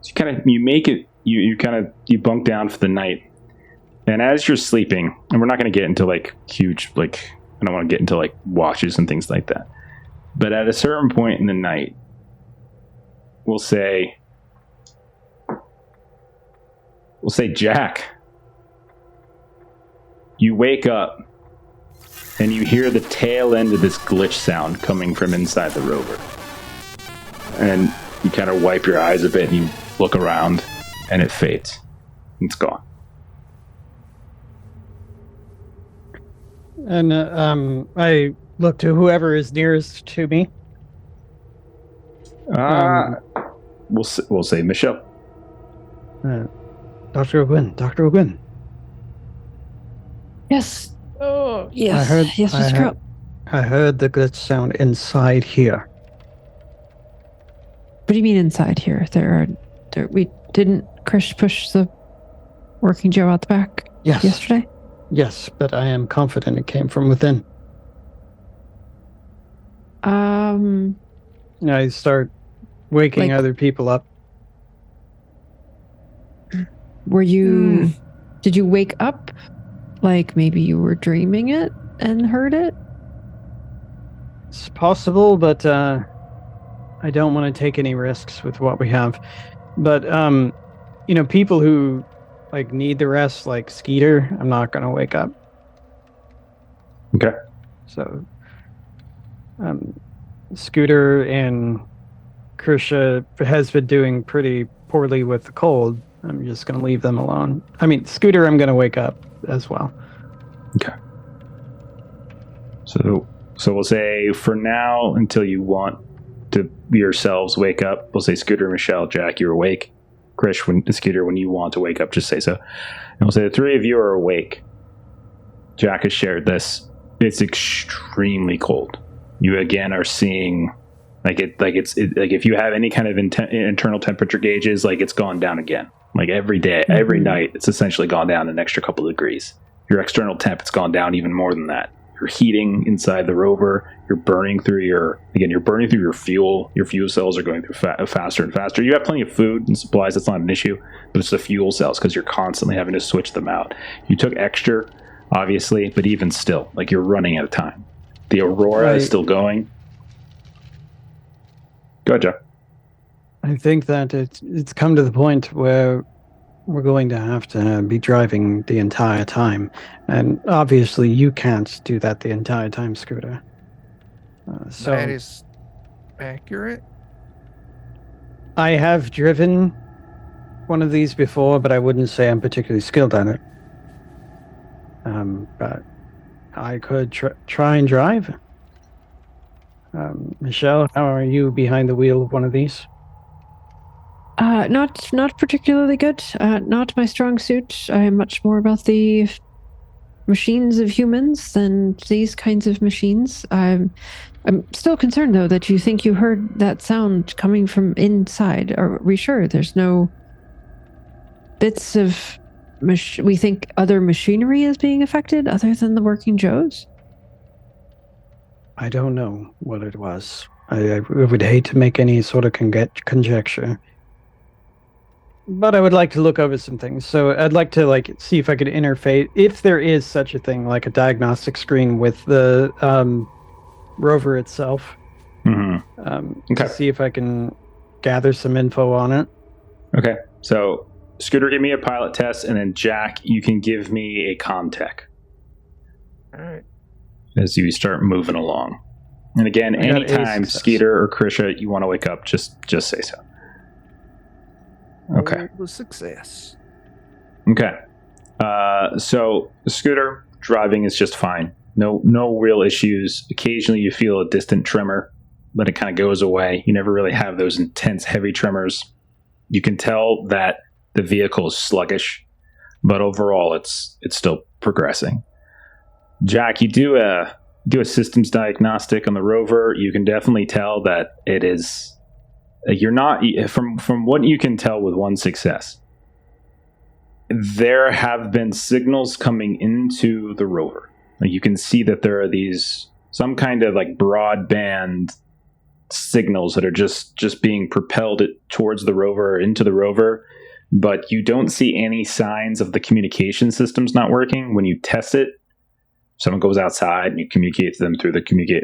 So you make it, you bunk down for the night. And as you're sleeping, and we're not going to get into like huge, like, I don't want to get into like watches and things like that. But at a certain point in the night, we'll say Jack, you wake up and you hear the tail end of this glitch sound coming from inside the Rover. And you kind of wipe your eyes a bit and you look around and it fades. It's gone. And I look to whoever is nearest to me. We'll say Michelle. Dr. O'Gwen, Dr. O'Gwen. Yes. Oh, yes. I heard, yes, Mr. Crow. I heard the glitch sound inside here. What do you mean inside here? We didn't Krish push the working Joe out the back yesterday? Yes, but I am confident it came from within. I start waking other people up. Were you... Did you wake up? Like maybe you were dreaming it and heard it? It's possible, but I don't want to take any risks with what we have. But, people who need the rest, like Skeeter, I'm not going to wake up. Okay. So, Scooter and Krisha has been doing pretty poorly with the cold. I'm just going to leave them alone. I mean, Scooter, I'm going to wake up as well. Okay. So we'll say for now, until you want to yourselves wake up, we'll say Scooter, Michelle, Jack, you're awake. Krish, Scooter, when you want to wake up, just say so. And we'll say the three of you are awake. Jack has shared this. It's extremely cold. You again are seeing if you have any kind of internal temperature gauges, it's gone down again. Every day, every night, it's essentially gone down an extra couple of degrees. Your external temp, it's gone down even more than that. You're heating inside the rover. You're burning through your fuel. Your fuel cells are going through faster and faster. You have plenty of food and supplies. That's not an issue, but it's the fuel cells because you're constantly having to switch them out. You took extra, obviously, but even still, you're running out of time. The Aurora is still going. Go ahead, Jeff. I think that it's come to the point where we're going to have to be driving the entire time. And obviously you can't do that the entire time, Scooter. So that is accurate. I have driven one of these before, but I wouldn't say I'm particularly skilled at it. But I could try and drive. Michelle, how are you behind the wheel of one of these? Not particularly good. Not my strong suit. I am much more about the machines of humans than these kinds of machines. I'm still concerned, though, that you think you heard that sound coming from inside. Are we sure there's no bits of... we think other machinery is being affected other than the working Joes? I don't know what it was. I would hate to make any sort of conjecture. But I would like to look over some things. So I'd like to see if I could interface, if there is such a thing, like a diagnostic screen with the rover itself. Mm-hmm. To see if I can gather some info on it. Okay. So Scooter, give me a pilot test, and then Jack, you can give me a comm-tech. All right. As you start moving along. And again, anytime Skeeter or Krisha, you want to wake up, just say so. Okay. All was success. Okay. So Scooter, driving is just fine. No real issues. Occasionally you feel a distant tremor, but it kind of goes away. You never really have those intense, heavy tremors. You can tell that the vehicle is sluggish, but overall it's still progressing. Jack, you do a systems diagnostic on the rover. You can definitely tell that it is... You're not... From what you can tell with one success, there have been signals coming into the rover. You can see that there are some kind of broadband signals that are just being propelled towards the rover or into the rover, but you don't see any signs of the communication systems not working. When you test it, someone goes outside and you communicate to them through the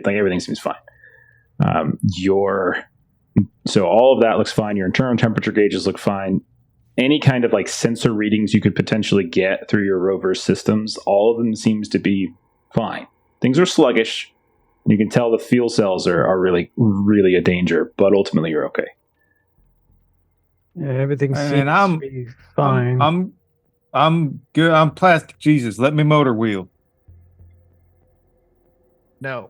everything seems fine. So all of that looks fine. Your internal temperature gauges look fine. Any kind of sensor readings you could potentially get through your rover systems, all of them seems to be fine. Things are sluggish. You can tell the fuel cells are really, really a danger, but ultimately you're okay. Yeah, everything seems to be fine. I'm good. I'm plastic Jesus. Let me motor wheel. No.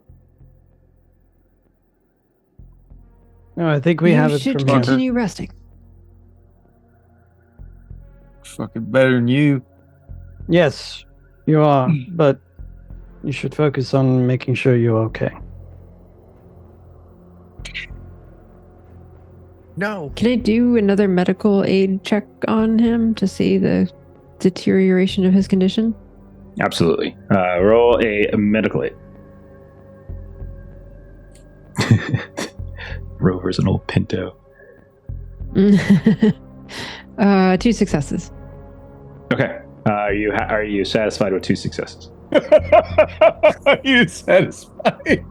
No, I think we have it should from here. continue resting. fucking better than you. Yes, you are, but you should focus on making sure you're okay. No. Can I do another medical aid check on him to see the deterioration of his condition? Absolutely. Roll a medical aid. Rover's an old Pinto. 2 successes. Okay. Are you satisfied with 2 successes? Are you satisfied?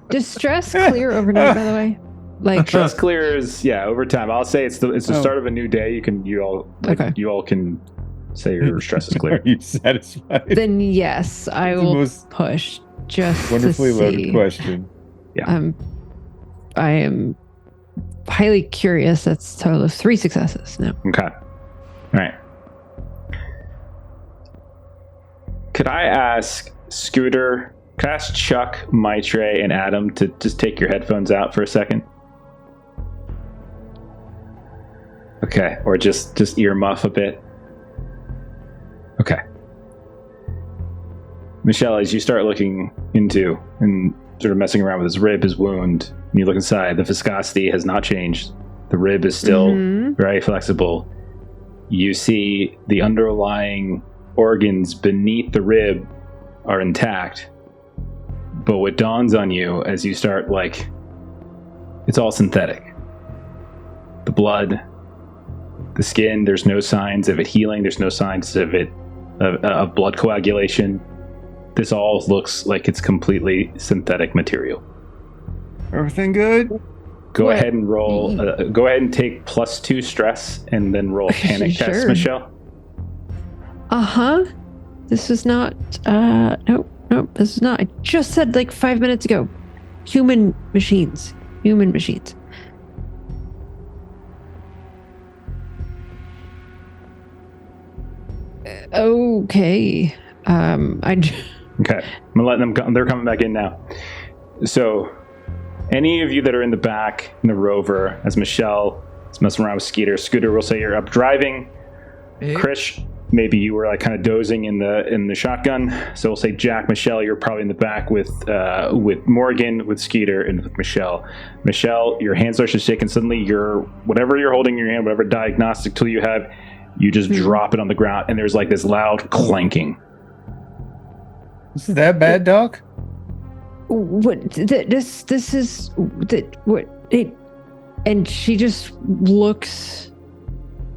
Does stress clear overnight, by the way? Like Stress clears, over time. I'll say it's the start of a new day. You all can say your stress is clear. Are you satisfied? Then yes, I It's the will most push just wonderfully to loaded see. question. I am highly curious. That's a total of 3 successes now. Okay. All right. Could I ask Scooter, could I ask Chuck, Maitre, and Adam to just take your headphones out for a second? Okay. Or just earmuff a bit. Okay. Michelle, as you start looking into and sort of messing around with his rib, his wound, and you look inside, the viscosity has not changed. The rib is still very flexible. You see the underlying organs beneath the rib are intact. But what dawns on you as you start, it's all synthetic. The blood, the skin, there's no signs of it healing. There's no signs of it, of blood coagulation. This all looks like it's completely synthetic material. Everything good? Go ahead and roll. Go ahead and take +2 stress, and then roll a panic test, Sure. Michelle. This is not. Nope. This is not. I just said 5 minutes ago. Human machines. Okay. Okay, I'm gonna let them come. They're coming back in now. So, any of you that are in the back in the Rover, as Michelle is messing around with Scooter will say you're up driving. Hey. Chris, maybe you were kind of dozing in the shotgun. So we'll say Jack, Michelle, you're probably in the back with Morgan, with Skeeter, and with Michelle. Michelle, your hands are just shaking. Suddenly, whatever you're holding in your hand, whatever diagnostic tool you have, you just drop it on the ground, and there's this loud clanking. This is that bad, Doc? What? This is what it. And she just looks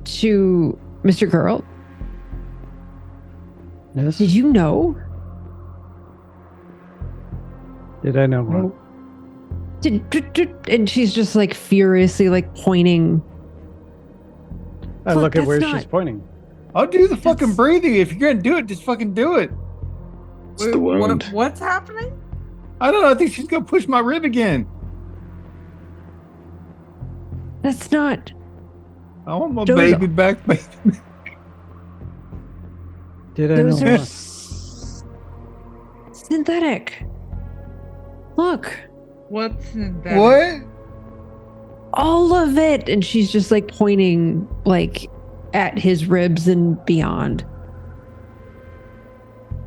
to Mr. Girl. Yes. Did you know? Did I know what? And she's just furiously pointing. I Look, look at that's where not- she's pointing. I'll do the fucking breathing. If you're gonna do it, just fucking do it. It's the wound. What's happening? I don't know. I think she's gonna push my rib again. That's not. I want my Those baby back, baby. Did I know Those are what? synthetic. Look, What's in that? What? all of it, and she's just pointing at his ribs and beyond.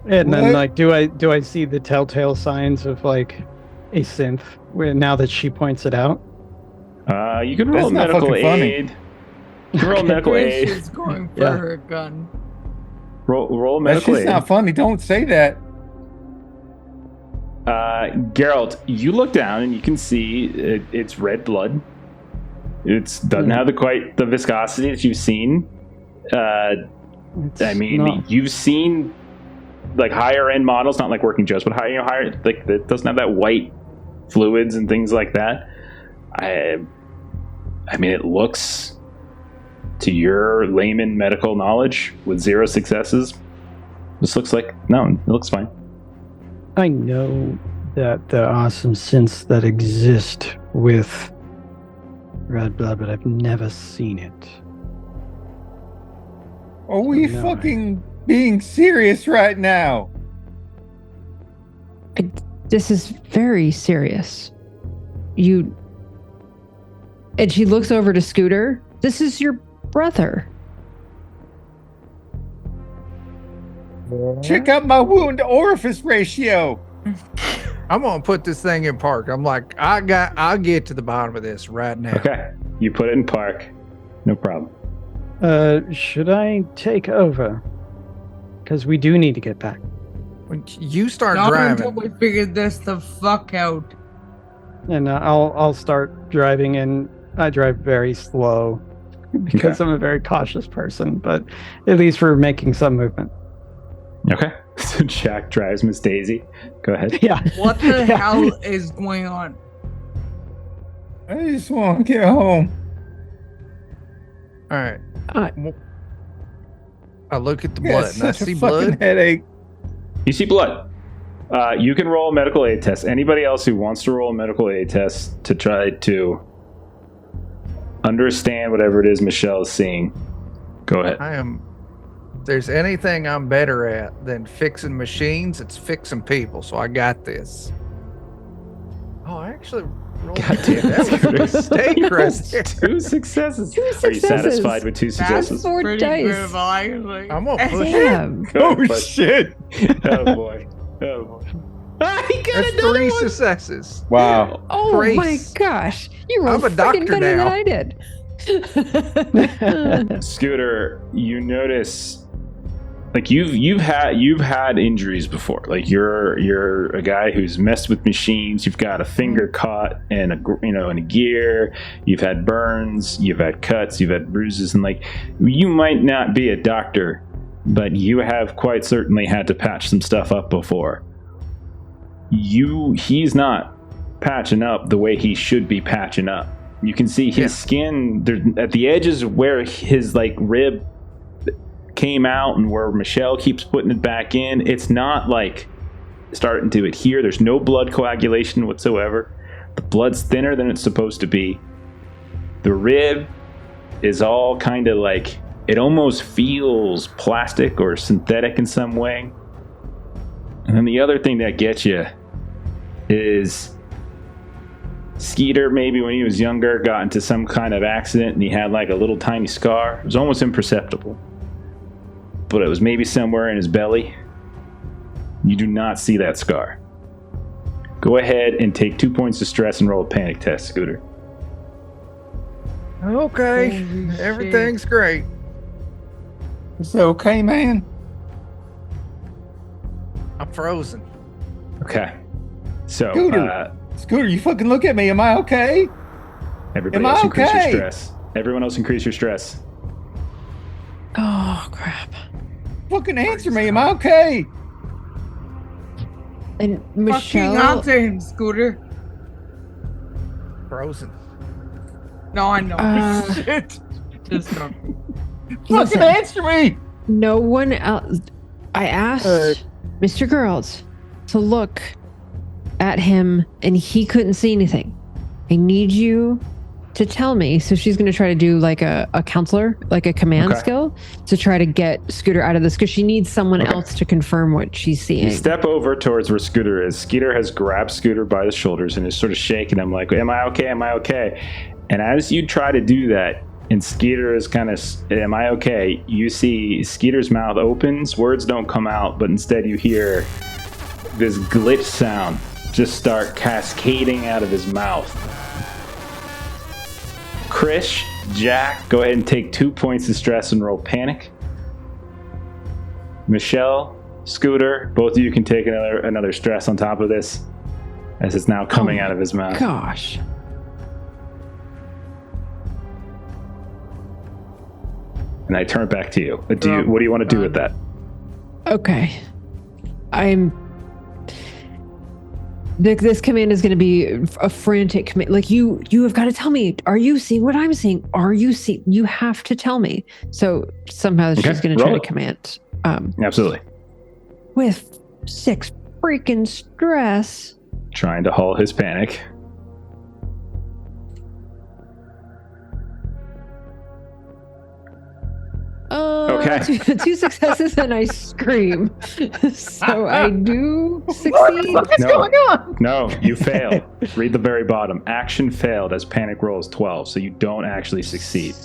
And then What? do I see the telltale signs of a synth where now that she points it out? You can roll That's not medical fucking funny. aid. You can roll medical aid. She's going for Yeah. her gun. Roll That's medical just aid. not funny. Don't say that. Geralt, you look down and you can see it's red blood. It doesn't have quite the viscosity that you've seen. It's not- You've seen higher end models, not Working Joe's, but higher. It doesn't have that white fluids and things like that. It looks, to your layman medical knowledge, with 0 successes, this looks it looks fine. I know that there are some synths that exist with red blood, but I've never seen it. Are we No. fucking being serious right now? This is very serious. And she looks over to Scooter. This is your brother. Check out my wound to orifice ratio. I'm gonna put this thing in park. I'm like, I'll get to the bottom of this right now. Okay. You put it in park. No problem. Should I take over? Because we do need to get back. When you start Not until driving, we figure this the fuck out. And I'll start driving, and I drive very slow because I'm a very cautious person, but at least we're making some movement. Okay. So Jack drives Miss Daisy. Go ahead. Yeah. What the Yeah. hell is going on? I just want to get home. all right. Uh, I look at the Yeah, blood and I such a see fucking blood. headache. You see blood. You can roll a medical aid test. Anybody else who wants to roll a medical aid test to try to understand whatever it is Michelle is seeing, go ahead. If there's anything I'm better at than fixing machines, it's fixing people. So I got this. Oh, I actually rolled that was a mistake right there. 2 successes. Two Are you successes. satisfied with 2 That's successes? Four pretty dice. good, actually. I'm gonna push it. Damn. Go ahead, Oh bud. shit! Oh boy. Oh boy. Ah, he got That's another 3 one. successes. Wow. Oh Grace. my gosh. You rolled I'm a freaking doctor better now. than I did. Scooter, you notice, like you've had injuries before. Like you're a guy who's messed with machines. You've got a finger caught in a gear. You've had burns. You've had cuts. You've had bruises, and like you might not be a doctor, but you have quite certainly had to patch some stuff up before. He's not patching up the way he should be patching up. You can see his skin there at the edges where his like rib came out and where Michelle keeps putting it back in. It's not like starting to adhere. There's no blood coagulation whatsoever. The blood's thinner than it's supposed to be. The rib is all kind of like, it almost feels plastic or synthetic in some way. And then the other thing that gets you is Skeeter, maybe when he was younger, got into some kind of accident and he had like a little tiny scar. It was almost imperceptible, but it was maybe somewhere in his belly. You do not see that scar. Go ahead and take 2 points of stress and roll a panic test, Scooter. Okay, Holy shit. everything's great. It's okay, man. I'm frozen. Okay. So, Scooter. Scooter, you fucking look at me. Am I okay? everybody Am I else increase your okay? stress. Everyone else increase your stress. Oh crap. Fucking answer me. Am I okay? And Fucking Michelle. answer him, Scooter. Frozen. No, I know. Uh, Shit. Just not. Fucking Listen. answer me. No one else. I asked Mr. Girls to look at him, and he couldn't see anything. I need you to tell me. So she's going to try to do like a counselor, like a command skill, to try to get Scooter out of this because she needs someone else to confirm what she's seeing. You step over towards where Scooter is. Skeeter has grabbed Scooter by the shoulders and is sort of shaking him like, am I okay? Am I okay? And as you try to do that, and Skeeter is kind of, am I okay? You see Skeeter's mouth opens, words don't come out, but instead you hear this glitch sound just start cascading out of his mouth. Krish, Jack, go ahead and take 2 points of stress and roll panic. Michelle, Scooter, both of you can take another stress on top of this, as it's now coming out of his mouth. Gosh. And I turn it back to you. What do you want to do with that? Okay. This command is going to be a frantic command. Like you have got to tell me, are you seeing what I'm seeing? You have to tell me. So somehow she's going to try to command. Absolutely. With 6 freaking stress. Trying to halt his panic. Okay. 2 successes and I scream. So I do succeed. What's going on? No, you failed. Read the very bottom. Action failed as panic rolls 12, so you don't actually succeed.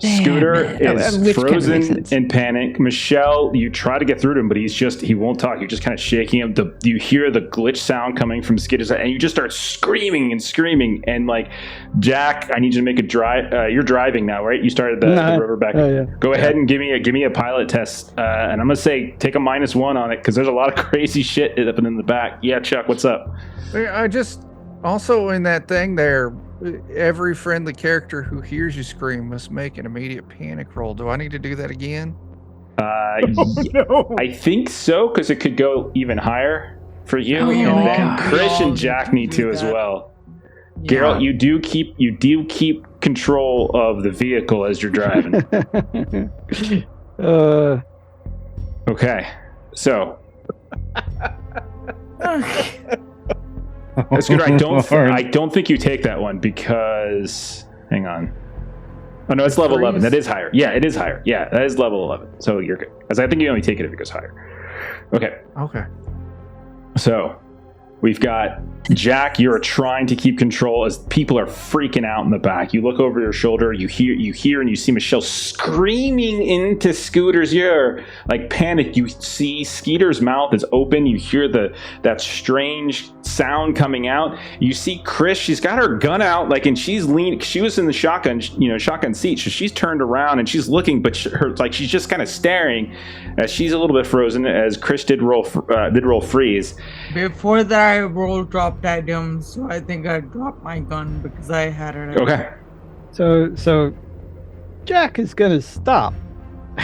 Scooter man. is Which kind of makes frozen sense. in panic. Michelle, you try to get through to him, but he won't talk. You're just kind of shaking him. You hear the glitch sound coming from Skitter's side, and you just start screaming and screaming. And like, Jack, I need you to make a drive. You're driving now, right? You started the Rover back. Oh, yeah. Go ahead and give me a pilot test. And I'm gonna say take a -1 on it because there's a lot of crazy shit up in the back. Yeah, Chuck, what's up? I just also in that thing there. Every friendly character who hears you scream must make an immediate panic roll. Do I need to do that again? No. I think so because it could go even higher for you, Oh and my then God. Chris We all and Jack need need to to do as that. well. Yeah. Geralt, you do keep control of the vehicle as you're driving. Okay, so Scooter, I don't think you take that one because hang on. Oh no, it's level 11. That is higher. Yeah, it is higher. Yeah, that is level 11. So you're good. Because I think you only take it if it goes higher. Okay. Okay. So we've got Jack. You're trying to keep control as people are freaking out in the back. You look over your shoulder. You hear, and you see Michelle screaming into Scooter's ear, like panic. You see Skeeter's mouth is open. You hear that strange sound coming out. You see Chris. She's got her gun out, like, and she's leaning. She was in the shotgun seat, so she's turned around and she's looking, but she's just kind of staring. As she's a little bit frozen, as Chris did roll freeze. Before that, I rolled dropped items, so I think I dropped my gun because I had it. Okay. So Jack is gonna stop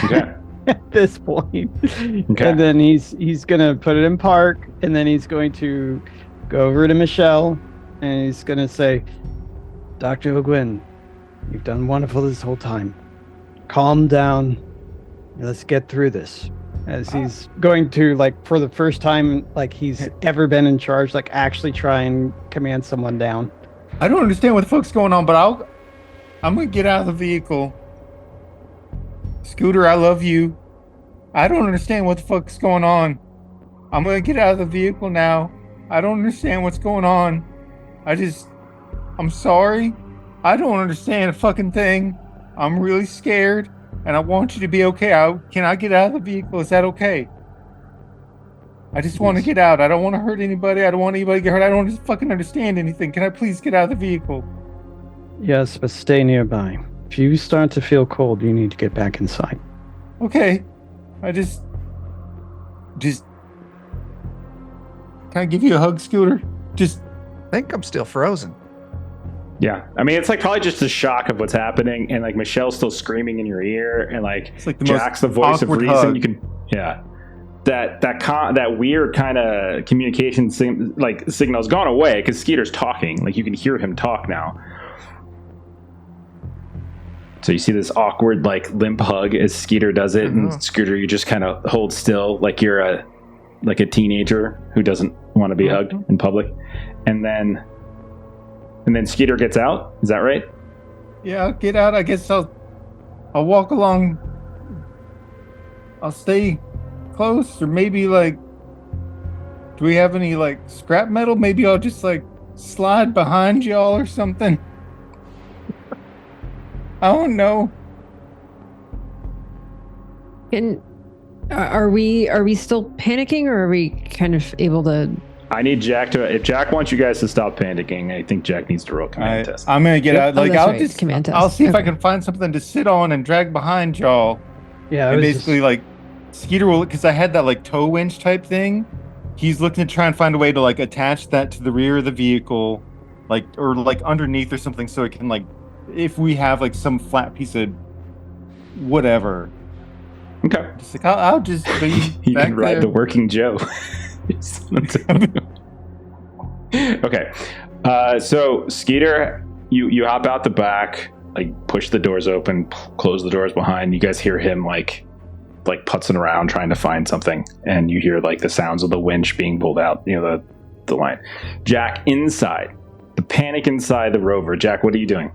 Okay. at this point. Okay. And then he's gonna put it in park, and then he's going to go over to Michelle, and he's gonna say, Dr. O'Gwen, you've done wonderful this whole time. Calm down. Let's get through this. As he's going to, like, for the first time, like he's ever been in charge, like actually try and command someone down. I don't understand what the fuck's going on, but I'm gonna get out of the vehicle. Scooter, I love you. I don't understand what the fuck's going on. I'm gonna get out of the vehicle now. I don't understand what's going on. I'm sorry. I don't understand a fucking thing. I'm really scared, and I want you to be okay. Can I get out of the vehicle? Is that okay? I just want to get out. I don't want to hurt anybody. I don't want anybody to get hurt. I don't fucking understand anything. Can I please get out of the vehicle? Yes, but stay nearby. If you start to feel cold, you need to get back inside. Okay. I just can I give you a hug, Scooter? Just I think I'm still frozen. Yeah, I mean, it's like probably just the shock of what's happening, and like Michelle's still screaming in your ear, and like it's like the Jack's most the voice of awkward reason. hug. You can, yeah, that weird kind of communication signal's gone away because Skeeter's talking. Like you can hear him talk now. So you see this awkward like limp hug as Skeeter does it, and Scooter, you just kind of hold still, like you're a teenager who doesn't want to be hugged in public, and then Skeeter gets out. Is that right? Yeah, I'll get out. I guess I'll walk along. I'll stay close, or maybe like, do we have any like scrap metal? Maybe I'll just like slide behind y'all or something. I don't know. And are we still panicking, or are we kind of able to? I need Jack to. If Jack wants you guys to stop panicking, I think Jack needs to roll command test. I'm gonna get out. Oh, Like that's I'll right, just, command test. I'll see if I Okay. can find something to sit on and drag behind y'all. Yeah, I And was basically, like, Skeeter will, because I had that like tow winch type thing. He's looking to try and find a way to like attach that to the rear of the vehicle, like, or like underneath or something, so it can like, if we have like some flat piece of whatever. Okay. Just like I'll just be You back can ride there. the working Joe. Okay. So Skeeter, you hop out the back, like push the doors open, close the doors behind. You guys hear him like putzing around trying to find something, and you hear like the sounds of the winch being pulled out. You know the line. Jack, inside the panic inside the Rover. Jack, what are you doing?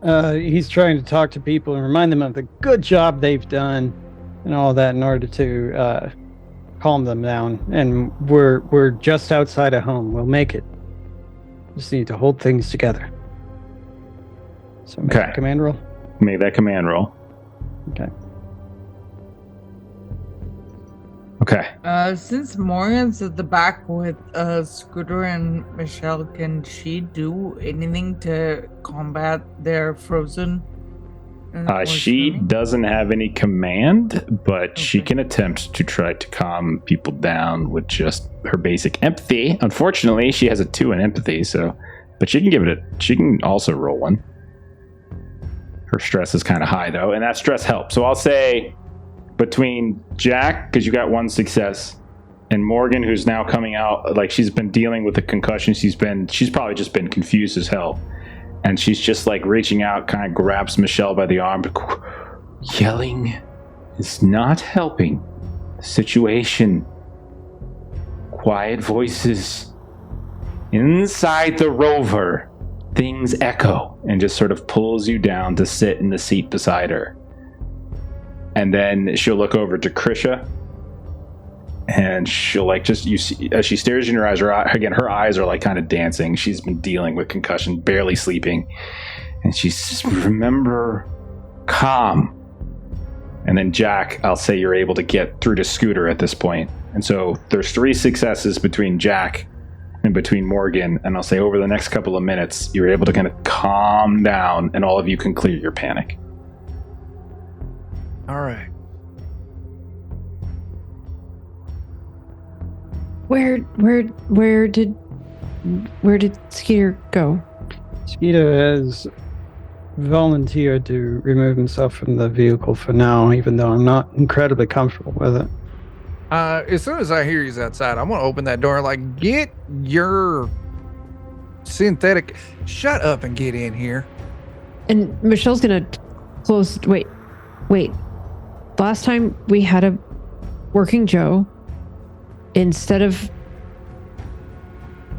he's trying to talk to people and remind them of the good job they've done and all that in order to calm them down. And we're just outside of home. We'll make it. Just need to hold things together. So make Okay. a command roll. Make that command roll. Okay. Okay. Since Morgan's at the back with Scooter and Michelle, can she do anything to combat their frozen? or She swimming? doesn't have any command, but she can attempt to try to calm people down with just her basic empathy. Unfortunately, she has a 2 in empathy, but she can give it she can also roll 1. Her stress is kind of high though, and that stress helps. So I'll say between Jack, because you got 1 success, and Morgan, who's now coming out, like she's been dealing with the concussion. She's probably just been confused as hell. And she's just like reaching out, kind of grabs Michelle by the arm. Yelling is not helping the situation. Quiet voices. Inside the Rover, things echo, and just sort of pulls you down to sit in the seat beside her. And then she'll look over to Krisha, and she'll like just, you see as she stares in your eyes, her eyes are like kind of dancing. She's been dealing with concussion, barely sleeping, and she says, remember, calm. And then Jack, I'll say you're able to get through to Scooter at this point. And so there's 3 successes between Jack and between Morgan, and I'll say over the next couple of minutes you're able to kind of calm down, and all of you can clear your panic. All right. Where did Skeeter go? Skeeter has volunteered to remove himself from the vehicle for now, even though I'm not incredibly comfortable with it. As soon as I hear he's outside, I'm gonna open that door. Like, get your synthetic. Shut up and get in here. And Michelle's gonna close. Wait. Last time we had a working Joe. Instead of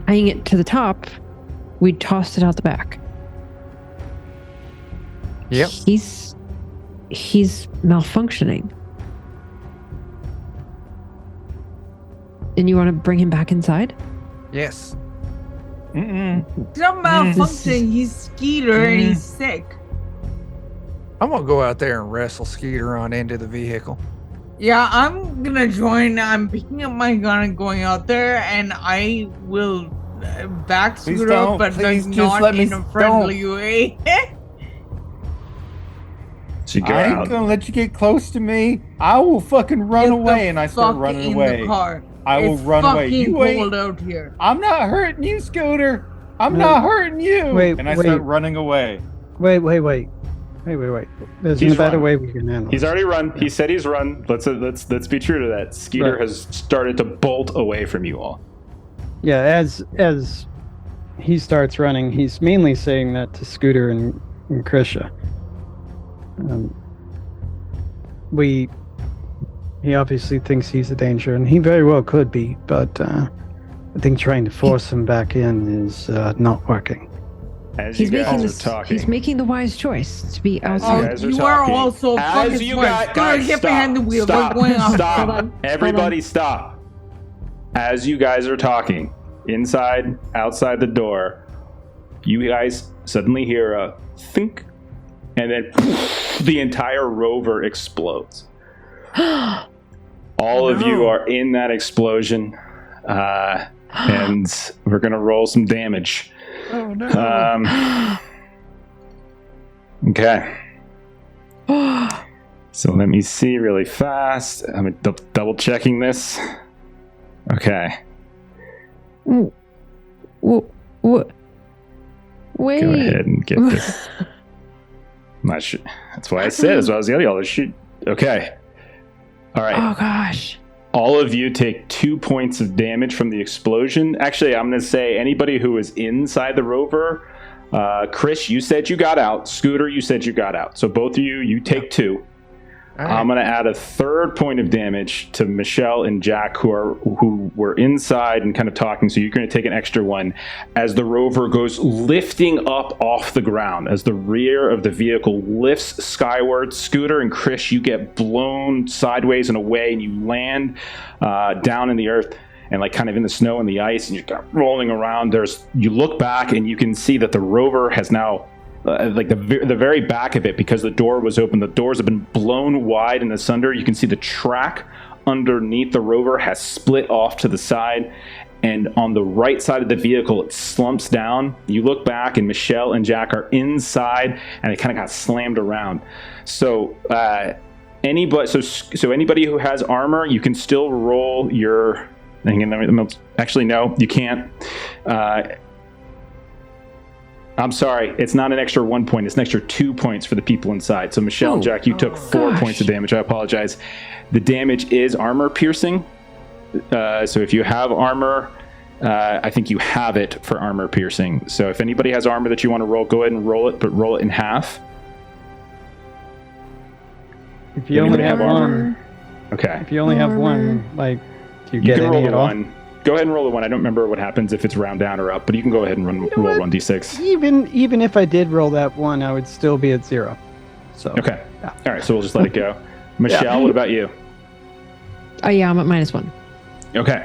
hanging it to the top, we tossed it out the back. Yep. He's malfunctioning. And you want to bring him back inside? Yes. He's not malfunctioning. He's Skeeter and he's sick. I'm gonna go out there and wrestle Skeeter on into the vehicle. Yeah, I'm gonna join. I'm picking up my gun and going out there, and I will back Scooter up, but not in a friendly way. So you go I ain't out. gonna let you get close to me. I will fucking run away, and I start running away. I will run away. You ain't out here. I'm not hurting you, Scooter. I'm not hurting you. Wait, and I start running away. Wait. There's a better way we can handle He's this. already run. He said he's run. Let's be true to that. Skeeter has started to bolt away from you all. Yeah, as he starts running, he's mainly saying that to Scooter and Krisha. He obviously thinks he's a danger, and he very well could be, but I think trying to force him back in is not working. As you guys are talking, he's making the wise choice to be outside. You are also fucking smart. Scooter, get behind the wheel. We're going off. Stop. Hold on. Everybody stop. As you guys are talking, outside the door, you guys suddenly hear a think, and then the entire Rover explodes. All of you are in that explosion, and we're going to roll some damage. Oh no. Okay. So let me see really fast. I'm double checking this. Okay. Wait. Go ahead and get this. I'm not sure. That's why I said as well as the other shoot. Okay. All right. Oh gosh. All of you take 2 points of damage from the explosion. Actually, I'm going to say anybody who is inside the Rover. Chris, you said you got out. Scooter, you said you got out. So both of you take 2. All right. I'm going to add a 3rd point of damage to Michelle and Jack, who were inside and kind of talking. So you're going to take an extra 1 as the Rover goes lifting up off the ground. As the rear of the vehicle lifts skyward, Scooter and Chris, you get blown sideways and away, and you land down in the earth and like kind of in the snow and the ice, and you're kind of rolling around. You look back and you can see that the Rover has now like the very back of it, because the door was open. The doors have been blown wide and asunder. You can see the track underneath the Rover has split off to the side, and on the right side of the vehicle it slumps down. You look back and Michelle and Jack are inside, and it kind of got slammed around. So anybody who has armor, you can still roll your... Actually, no, you can't. I'm sorry, it's not an extra 1 point, it's an extra 2 points for the people inside. So Michelle and Jack, you took 4 points of damage. I apologize. The damage is armor piercing. So if you have armor, I think you have it for armor piercing. So if anybody has armor that you want to roll, go ahead and roll it, but roll it in half. If you only have one. Okay. If you only have one, like, do you You get can roll any a at all? 1. Go ahead and roll a 1. I don't remember what happens if it's round down or up, but you can go ahead and roll 1d6. Even if I did roll that 1, I would still be at 0. So Okay. yeah. All right, so we'll just let it go. Michelle, what about you? Yeah, I'm at -1. Okay.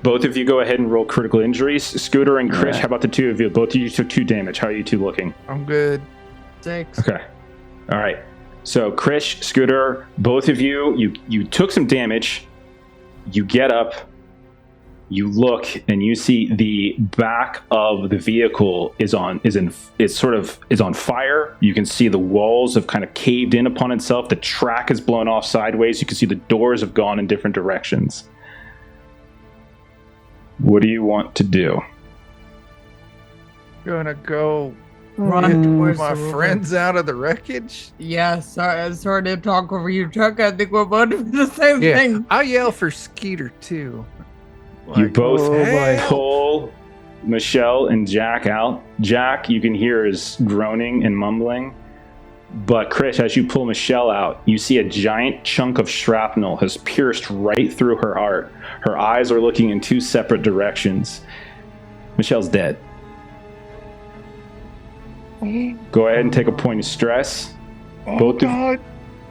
Both of you go ahead and roll critical injuries. Scooter and Krish, Right. how about the two of you? Both of you took 2 damage. How are you two looking? I'm good. 6. Okay. All right. So Krish, Scooter, both of you took some damage. You get up, you look, and you see the back of the vehicle is on fire. You can see the walls have kind of caved in upon itself. The track is blown off sideways. You can see the doors have gone in different directions. What do you want to do? Gonna go Run get towards my the Rover. friends out of the wreckage. Yeah, sorry to talk over you, Chuck. I think we're both doing the same thing. I yell for Skeeter too. You Like, both "Help!" pull Michelle and Jack out. Jack, you can hear, is groaning and mumbling. But Krish, as you pull Michelle out, you see a giant chunk of shrapnel has pierced right through her heart. Her eyes are looking in 2 separate directions. Michelle's dead. Go ahead and take a point of stress. Oh, Both of- God.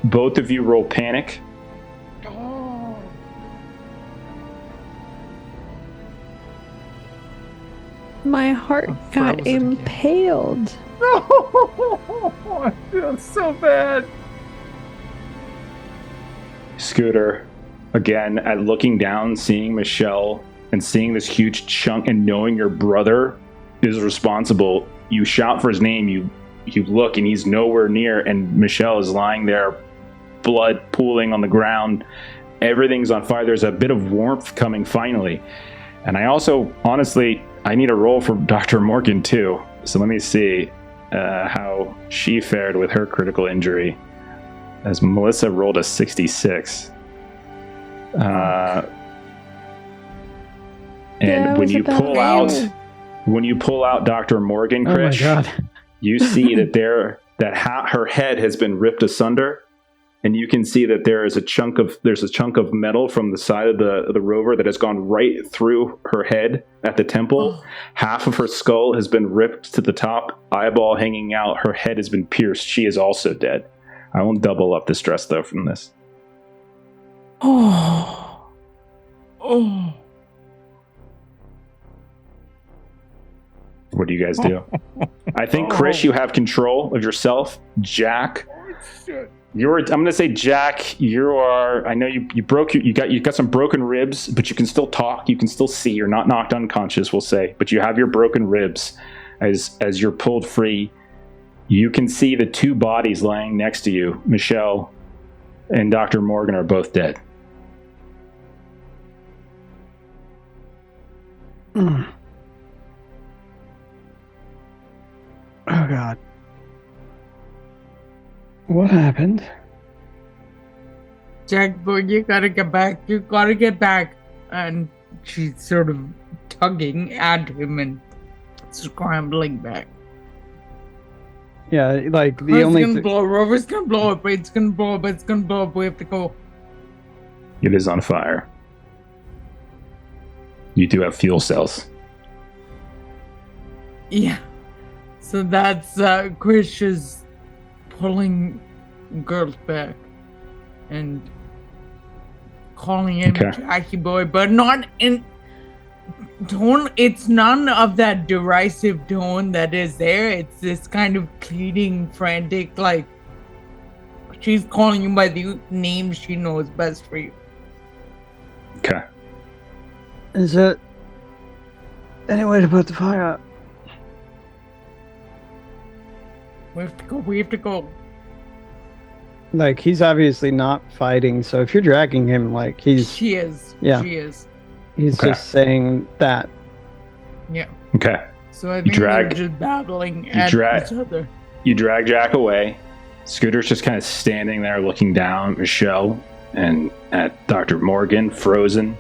Both of you roll panic. Oh. My heart got frozen again. impaled. No! I feel so bad. Scooter, again, at looking down, seeing Michelle and seeing this huge chunk and knowing your brother is responsible, you shout for his name. You look and he's nowhere near, and Michelle is lying there, blood pooling on the ground. Everything's on fire. There's a bit of warmth coming finally. And I also, honestly, I need a roll for Dr. Morgan too. So let me see how she fared with her critical injury, as Melissa rolled a 66. That And when was you about pull me. out Dr. Morgan, Oh my Krish, god. you see that her head has been ripped asunder, and you can see that there's a chunk of metal from the side of the Rover that has gone right through her head at the temple. Oh. Half of her skull has been ripped to the top, eyeball hanging out. Her head has been pierced. She is also dead. I won't double up the stress though from this. Oh. What do you guys do? I think Krish, you have control of yourself. Jack, Shit. I'm gonna say Jack, I know you got some broken ribs, but you can still talk, you can still see, you're not knocked unconscious, we'll say, but you have your broken ribs. As you're pulled free, you can see the 2 bodies lying next to you. Michelle and Dr. Morgan are both dead. Mm. Oh god. What happened? Jack, boy, you gotta get back. You gotta get back. And she's sort of tugging at him and scrambling back. Yeah, like the Rover's only gonna blow. Rover's gonna blow up. It's gonna blow up. It's gonna blow up. We have to go. It is on fire. You do have fuel cells. Yeah. So that's Krish is pulling girls back and calling him Okay. Jackie boy, but not in tone. It's none of that derisive tone that is there. It's this kind of pleading, frantic, like she's calling you by the name she knows best for you. Okay. Is it any way to put the fire out? We have to go. We have to go. Like, he's obviously not fighting, so if you're dragging him, like, She is. Yeah. She is. he's Okay. just saying that. Yeah. Okay. So I think drag- they're just battling at drag- each other. You drag Jack away. Scooter's just kind of standing there looking down at Michelle and at Dr. Morgan, frozen.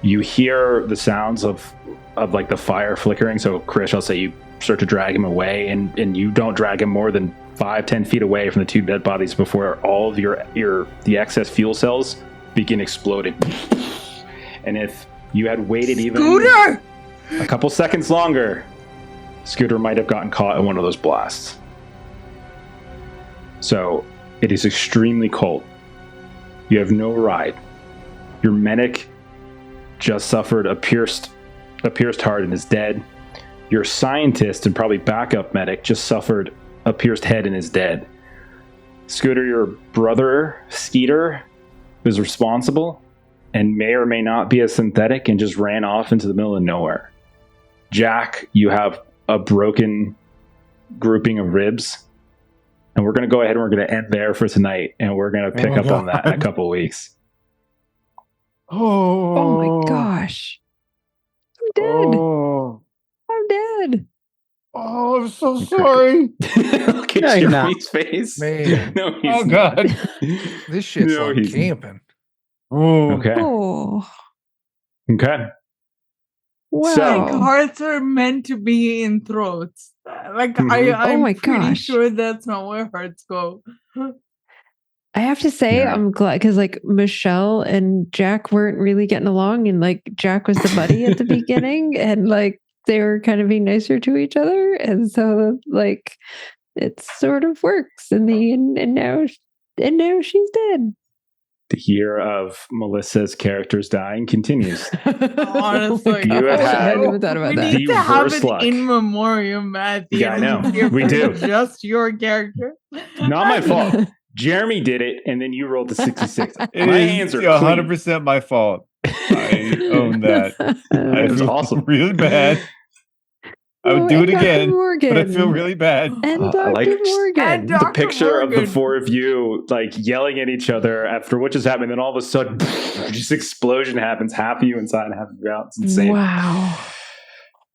You hear the sounds of like the fire flickering. So Chris, I'll say you start to drag him away, and you don't drag him more than 5-10 feet away from the two dead bodies before all of the excess fuel cells begin exploding. And if you had waited even Scooter! a couple seconds longer, Scooter might have gotten caught in one of those blasts. So it is extremely cold. You have no ride. Your medic just suffered a pierced heart and is dead. Your scientist and probably backup medic just suffered a pierced head and is dead. Scooter, your brother, Skeeter, is responsible and may or may not be a synthetic and just ran off into the middle of nowhere. Jack, you have a broken grouping of ribs. And we're going to go ahead and we're going to end there for tonight. And we're going to pick up on that in a couple of weeks. Oh my gosh. I'm dead. Oh, I'm dead. I'm so sorry. Look No, at you're Jeremy's face. Man. No, he's Oh, God. not. This shit's No, like he's- camping. Oh, Okay. Oh. Okay. Wow. So- Like hearts are meant to be in throats. Like Mhm. I'm Oh my pretty gosh. sure that's not where hearts go. I have to say, Yeah. I'm glad because like Michelle and Jack weren't really getting along, and like Jack was the buddy at the beginning, and like they were kind of being nicer to each other, and so like it sort of works in the end, and now she's dead. The year of Melissa's characters dying continues. Honestly, You have I had hadn't even thought about we that. need The to have worst an luck. in memoriam at the Yeah, end I of know. the year We for do. just your character. Not my fault. Jeremy did it, and then you rolled the 66. My hands are clean. 100% my fault. I own that. I It was feel awesome. really bad. I would Oh, do and it Dr. again, Morgan. but I feel really bad. And I Dr. like- Morgan. And The Dr. picture of the Morgan. four of you like yelling at each other after what just happened, then all of a sudden, just explosion happens. Half of you inside and half of you out. It's insane. Wow.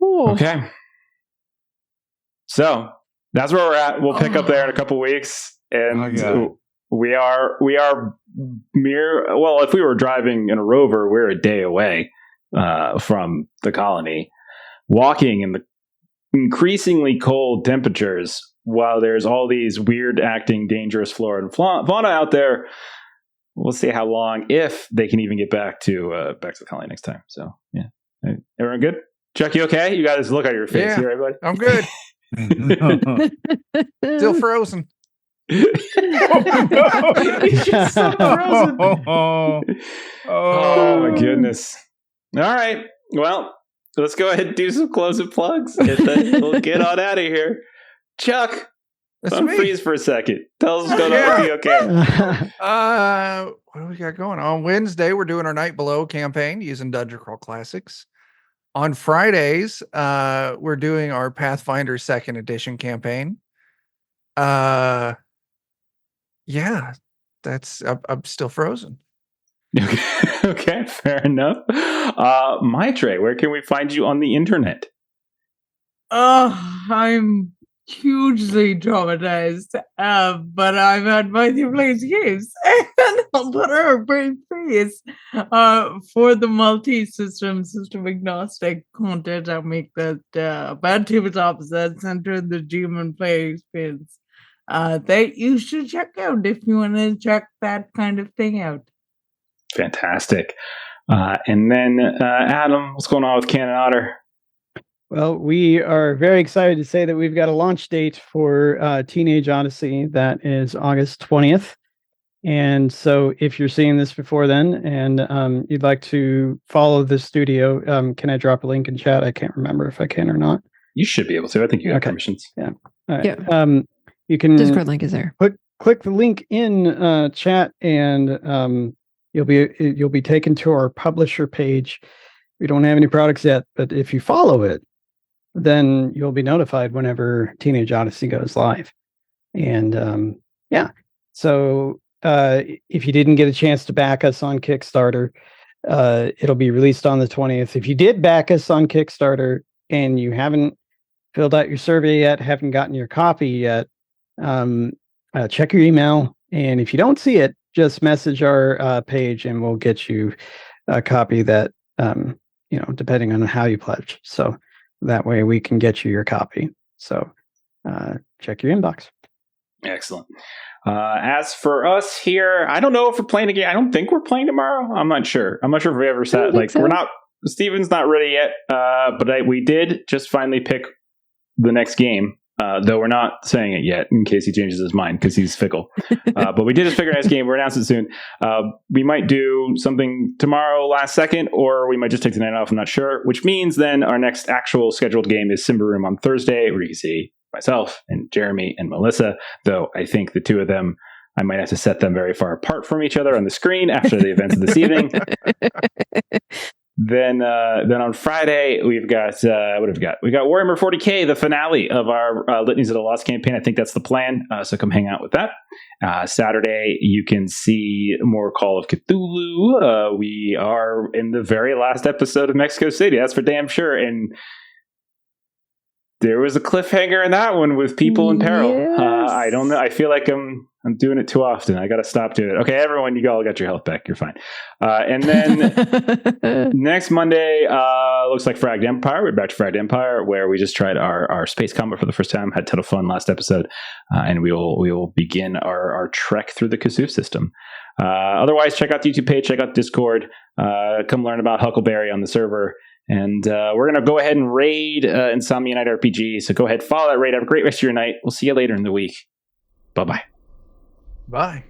Oh. Okay. So that's where we're at. We'll pick up there in a couple weeks, and Oh, God. we are if we were driving in a Rover, we're a day away from the colony, walking in the increasingly cold temperatures while there's all these weird acting dangerous flora and fauna out there. We'll see how long, if they can even get back to the colony next time. So yeah. Everyone good? Chuck, you okay? You got this look on your face Yeah. here, everybody. I'm good. Still frozen. Oh my goodness. All right. Well, let's go ahead and do some closing plugs and then we'll get on out of here. Chuck, That's me. unfreeze for a second. Tell us what's going on with you, okay? What do we got going on Wednesday? We're doing our Night Below campaign using Dungeon Crawl Classics. On Fridays, we're doing our Pathfinder 2nd Edition campaign. Yeah, that's I'm still frozen. Okay, fair enough. Maitre, where can we find you on the internet? I'm hugely traumatized, but I've had my two plays games, and I'll put her a brave face for the multi-system, system agnostic content. I'll make that bad tabletops that center the GM and player experience that you should check out if you want to check that kind of thing out. Fantastic. And then, Adam, what's going on with Cannon Otter? Well, we are very excited to say that we've got a launch date for Teenage Odyssey. That is August 20th. And so if you're seeing this before then and you'd like to follow the studio, can I drop a link in chat? I can't remember if I can or not. You should be able to. I think you have permissions. Yeah. All right. Yeah. You can Discord link is there. click the link in chat and you'll be taken to our publisher page. We don't have any products yet, but if you follow it, then you'll be notified whenever Teenage Odyssey goes live. And so if you didn't get a chance to back us on Kickstarter, it'll be released on the 20th. If you did back us on Kickstarter and you haven't filled out your survey yet, haven't gotten your copy yet, check your email. And if you don't see it, just message our page and we'll get you a copy that, depending on how you pledge. So that way we can get you your copy. So check your inbox. Excellent. As for us here, I don't know if we're playing again. I don't think we're playing tomorrow. I'm not sure. I'm not sure if we ever sat. Like, so. We're not. Steven's not ready yet. But we did just finally pick the next game. Though we're not saying it yet in case he changes his mind because he's fickle. But we did just pick our next game. We're announcing it soon. We might do something tomorrow last second, or we might just take the night off. I'm not sure. Which means then our next actual scheduled game is Simba Room on Thursday, where you can see myself and Jeremy and Melissa. Though I think the two of them, I might have to set them very far apart from each other on the screen after the events of this evening. Then on Friday, we've got, what have we got? We got Warhammer 40K, the finale of our Litanies of the Lost campaign. I think that's the plan. So come hang out with that. Saturday, you can see more Call of Cthulhu. We are in the very last episode of Mexico City. That's for damn sure. And there was a cliffhanger in that one with people in peril. Yes. I don't know. I feel like I'm doing it too often. I got to stop doing it. Okay, everyone, you all got your health back. You're fine. And then next Monday, looks like Fragged Empire. We're back to Fragged Empire, where we just tried our space combat for the first time. Had a ton of fun last episode, and we will begin our trek through the Kazoo system. Otherwise, check out the YouTube page, check out Discord, come learn about Huckleberry on the server. And we're going to go ahead and raid Insomnia Night RPG. So go ahead, follow that raid. Have a great rest of your night. We'll see you later in the week. Bye-bye. Bye.